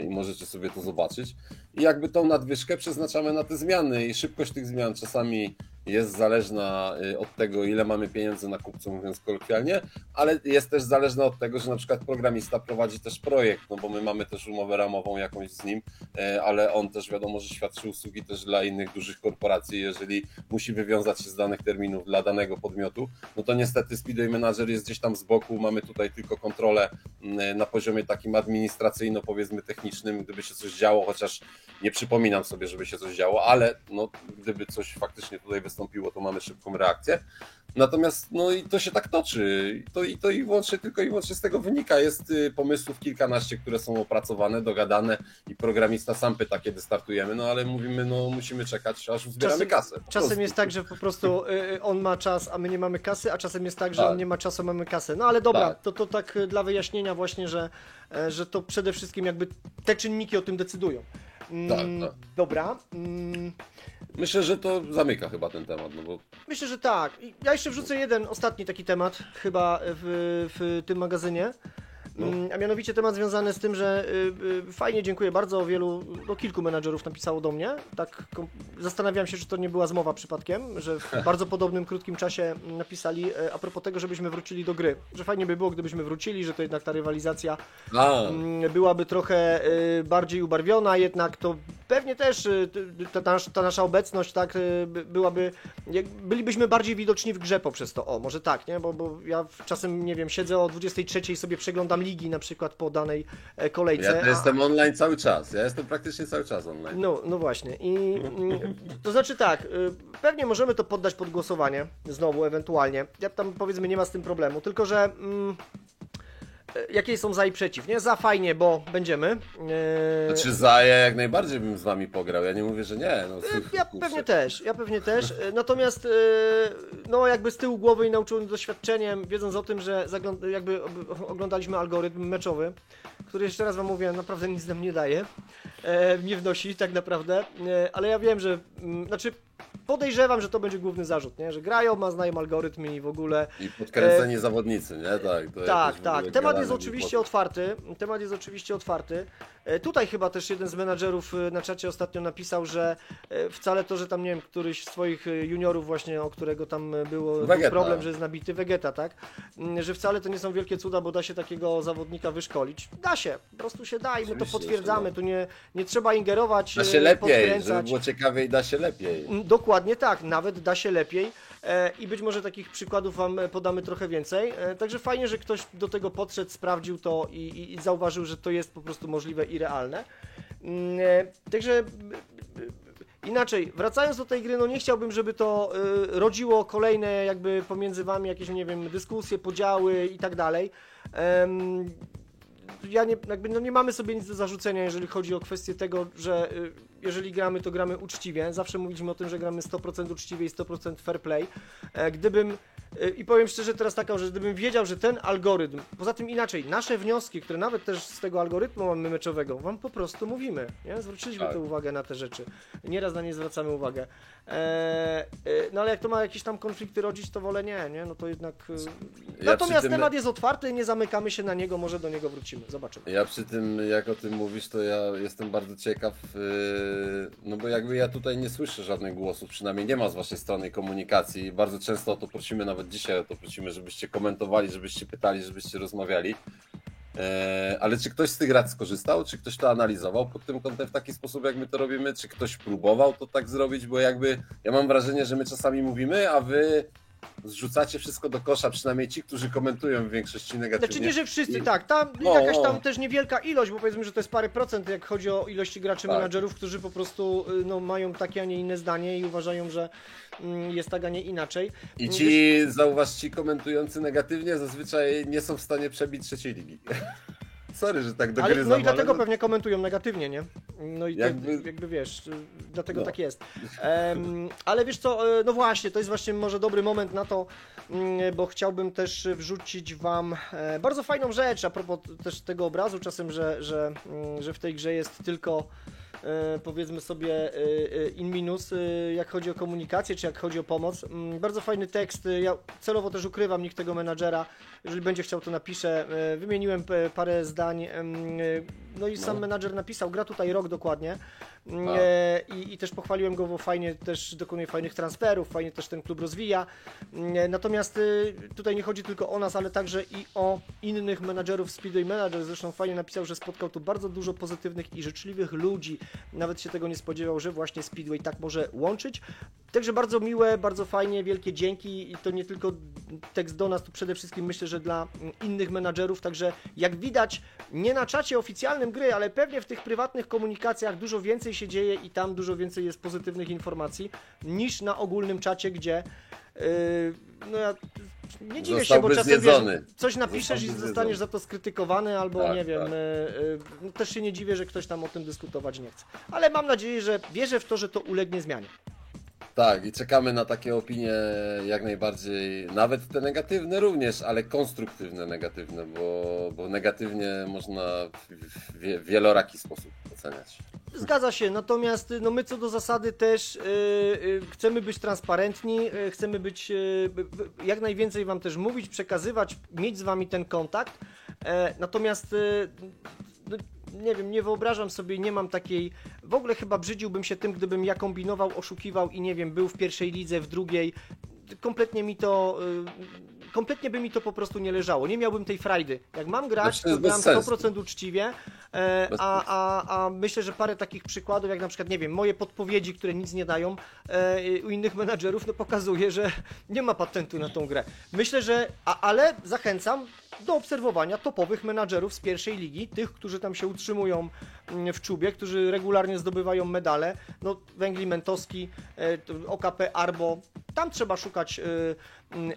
i możecie sobie to zobaczyć. I jakby tą nadwyżkę przeznaczamy na te zmiany i szybkość tych zmian czasami jest zależna od tego, ile mamy pieniędzy na kupców, mówiąc kolokwialnie, ale jest też zależna od tego, że na przykład programista prowadzi też projekt, no bo my mamy też umowę ramową jakąś z nim, ale on też wiadomo, że świadczy usługi też dla innych dużych korporacji. Jeżeli musi wywiązać się z danych terminów dla danego podmiotu, no to niestety Speedway Manager jest gdzieś tam z boku, mamy tutaj tylko kontrolę na poziomie takim administracyjno, powiedzmy technicznym, gdyby się coś działo, chociaż nie przypominam sobie, żeby się coś działo, ale no, gdyby coś faktycznie tutaj wystąpiło, to mamy szybką reakcję. Natomiast no i to się tak toczy. To i wyłącznie, tylko i wyłącznie z tego wynika. Jest pomysłów kilkanaście, które są opracowane, dogadane i programista sam pyta, kiedy startujemy, no ale mówimy, no musimy czekać, aż uzbieramy kasę. Czasem jest tak, że po prostu on ma czas, a my nie mamy kasy, a czasem jest tak, że on nie ma czasu, a mamy kasę. No ale dobra, to tak dla wyjaśnienia właśnie, że to przede wszystkim jakby te czynniki o tym decydują. Tak. Dobra. Myślę, że to zamyka chyba ten temat, no bo... Myślę, że tak. Ja jeszcze wrzucę jeden ostatni taki temat chyba w tym magazynie. A mianowicie temat związany z tym, że fajnie, dziękuję bardzo, kilku menadżerów napisało do mnie. Tak, zastanawiam się, czy to nie była zmowa przypadkiem, że w bardzo podobnym, krótkim czasie napisali a propos tego, żebyśmy wrócili do gry. Że fajnie by było, gdybyśmy wrócili, że to jednak ta rywalizacja byłaby trochę bardziej ubarwiona, jednak to pewnie też ta nasza obecność, tak, bylibyśmy bardziej widoczni w grze poprzez to. O, może tak, nie? Bo ja czasem, nie wiem, siedzę o 23 i sobie przeglądam ligi na przykład po danej kolejce. Ja jestem online cały czas. Ja jestem praktycznie cały czas online. No właśnie. To znaczy tak, pewnie możemy to poddać pod głosowanie, znowu ewentualnie. Ja tam powiedzmy nie ma z tym problemu, tylko że jakie są za i przeciw, nie? Za fajnie, bo będziemy. Znaczy za, ja jak najbardziej bym z wami pograł, ja nie mówię, że nie. No, ja pewnie też. Natomiast no jakby z tyłu głowy i nauczony doświadczeniem, wiedząc o tym, że jakby oglądaliśmy algorytm meczowy, który jeszcze raz wam mówię, naprawdę nic nam nie daje, nie wnosi tak naprawdę, ale ja wiem, że znaczy podejrzewam, że to będzie główny zarzut, nie? Że grają, znają algorytm i w ogóle... I podkręceni zawodnicy, nie? Tak. Temat jest oczywiście otwarty. Tutaj chyba też jeden z menadżerów na czacie ostatnio napisał, że wcale to, że tam, nie wiem, któryś z swoich juniorów właśnie, o którego tam był problem, że jest nabity, Vegeta, tak? Że wcale to nie są wielkie cuda, bo da się takiego zawodnika wyszkolić. Da się, po prostu się da i my to potwierdzamy, tu nie trzeba ingerować, da się lepiej, żeby było ciekawiej, da się lepiej. Dokładnie tak, nawet da się lepiej i być może takich przykładów wam podamy trochę więcej. Także fajnie, że ktoś do tego podszedł, sprawdził to i zauważył, że to jest po prostu możliwe i realne. Także inaczej, wracając do tej gry, no nie chciałbym, żeby to rodziło kolejne jakby pomiędzy wami jakieś, nie wiem, dyskusje, podziały i tak dalej. Nie mamy sobie nic do zarzucenia, jeżeli chodzi o kwestię tego, że jeżeli gramy, to gramy uczciwie. Zawsze mówiliśmy o tym, że gramy 100% uczciwie i 100% fair play. I powiem szczerze teraz taką, że gdybym wiedział, że ten algorytm, poza tym inaczej, nasze wnioski, które nawet też z tego algorytmu mamy meczowego, wam po prostu mówimy, nie? Zwróciliśmy tę uwagę na te rzeczy. Nieraz na nie zwracamy uwagę. No ale jak to ma jakieś tam konflikty rodzić, to wolę nie? No to jednak... Natomiast temat jest otwarty, nie zamykamy się na niego, może do niego wrócimy, zobaczymy. Ja przy tym, jak o tym mówisz, to ja jestem bardzo ciekaw, no bo jakby ja tutaj nie słyszę żadnych głosów, przynajmniej nie ma z waszej strony komunikacji. Bardzo często o to prosimy, nawet dzisiaj o to prosimy, żebyście komentowali, żebyście pytali, żebyście rozmawiali. Ale czy ktoś z tych rad skorzystał? Czy ktoś to analizował pod tym kątem w taki sposób, jak my to robimy? Czy ktoś próbował to tak zrobić? Bo jakby ja mam wrażenie, że my czasami mówimy, a wy zrzucacie wszystko do kosza, przynajmniej ci, którzy komentują w większości negatywnie. Znaczy nie, że wszyscy, tak, tam jakaś tam też niewielka ilość, bo powiedzmy, że to jest parę procent, jak chodzi o ilości graczy, menadżerów, którzy po prostu mają takie, a nie inne zdanie i uważają, że jest tak, a nie inaczej. I ci, zauważ, ci komentujący negatywnie zazwyczaj nie są w stanie przebić trzeciej ligi. Sorry, że tak dogryzam. No i dlatego pewnie komentują negatywnie, nie? No i jakby wiesz, dlatego tak jest. Ale wiesz co, no właśnie, to jest właśnie może dobry moment na to, bo chciałbym też wrzucić wam bardzo fajną rzecz, a propos też tego obrazu czasem, że w tej grze jest tylko powiedzmy sobie in minus, jak chodzi o komunikację, czy jak chodzi o pomoc. Bardzo fajny tekst, ja celowo też ukrywam nick tego menadżera, jeżeli będzie chciał to napiszę. Wymieniłem parę zdań, no i sam menadżer napisał, gra tutaj rok dokładnie. I też pochwaliłem go, bo fajnie też dokonuje fajnych transferów, fajnie też ten klub rozwija. Natomiast tutaj nie chodzi tylko o nas, ale także i o innych menadżerów. Speedway Manager zresztą fajnie napisał, że spotkał tu bardzo dużo pozytywnych i życzliwych ludzi. Nawet się tego nie spodziewał, że właśnie Speedway tak może łączyć. Także bardzo miłe, bardzo fajnie, wielkie dzięki i to nie tylko tekst do nas, to przede wszystkim myślę, że dla innych menadżerów. Także jak widać, nie na czacie oficjalnym gry, ale pewnie w tych prywatnych komunikacjach dużo więcej się dzieje i tam dużo więcej jest pozytywnych informacji niż na ogólnym czacie, gdzie no ja nie dziwię się, bo czasem wiesz, coś napiszesz i zostaniesz za to skrytykowany, albo tak, nie wiem, no też się nie dziwię, że ktoś tam o tym dyskutować nie chce. Ale mam nadzieję, że wierzę w to, że to ulegnie zmianie. Tak, i czekamy na takie opinie jak najbardziej, nawet te negatywne również, ale konstruktywne negatywne, bo negatywnie można w wieloraki sposób oceniać. Zgadza się, natomiast no my co do zasady też chcemy być transparentni, chcemy być jak najwięcej Wam też mówić, przekazywać, mieć z Wami ten kontakt, natomiast no, nie wiem, nie wyobrażam sobie, nie mam takiej, w ogóle chyba brzydziłbym się tym, gdybym ja kombinował, oszukiwał i nie wiem, był w pierwszej lidze, w drugiej, kompletnie by mi to po prostu nie leżało, nie miałbym tej frajdy. Jak mam grać, to gram 100% uczciwie, a myślę, że parę takich przykładów, jak na przykład, nie wiem, moje podpowiedzi, które nic nie dają u innych menadżerów, no pokazuje, że nie ma patentu na tą grę. Myślę, że, ale zachęcam do obserwowania topowych menadżerów z pierwszej ligi, tych, którzy tam się utrzymują w czubie, którzy regularnie zdobywają medale, no Węgli Mentowski, OKP Arbo, tam trzeba szukać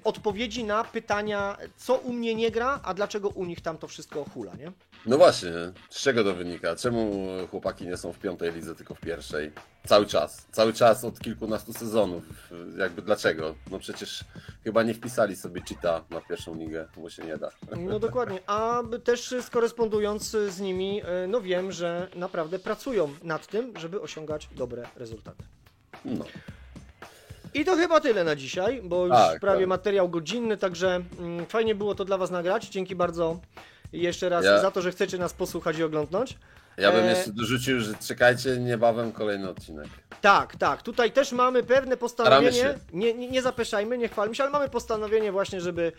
odpowiedzi na pytania, co u mnie nie gra, a dlaczego u nich tam to wszystko hula, nie? No właśnie, z czego to wynika? Czemu chłopaki nie są w piątej lidze, tylko w pierwszej? Cały czas od kilkunastu sezonów. Jakby dlaczego? No przecież chyba nie wpisali sobie cheata na pierwszą ligę, bo się nie da. No dokładnie, a też skorespondując z nimi, no wiem, że naprawdę pracują nad tym, żeby osiągać dobre rezultaty. No. I to chyba tyle na dzisiaj, bo już prawie materiał godzinny, także fajnie było to dla Was nagrać. Dzięki bardzo jeszcze raz za to, że chcecie nas posłuchać i oglądnąć. Ja bym jeszcze dorzucił, że czekajcie niebawem kolejny odcinek. Tak. Tutaj też mamy pewne postanowienie, nie zapeszajmy, nie chwalmy się, ale mamy postanowienie właśnie, żeby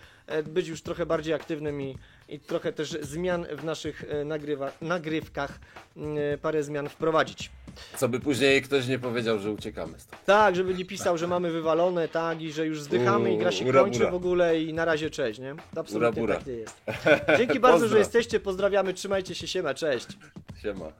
być już trochę bardziej aktywnym i trochę też zmian w naszych nagrywkach, parę zmian wprowadzić. Co by później ktoś nie powiedział, że uciekamy stąd. Tak, żeby nie pisał, że mamy wywalone, tak, i że już zdychamy i gra się kończy w ogóle i na razie cześć, nie? To absolutnie tak nie jest. Dzięki bardzo, że jesteście, pozdrawiamy, trzymajcie się, siema, cześć. Siema.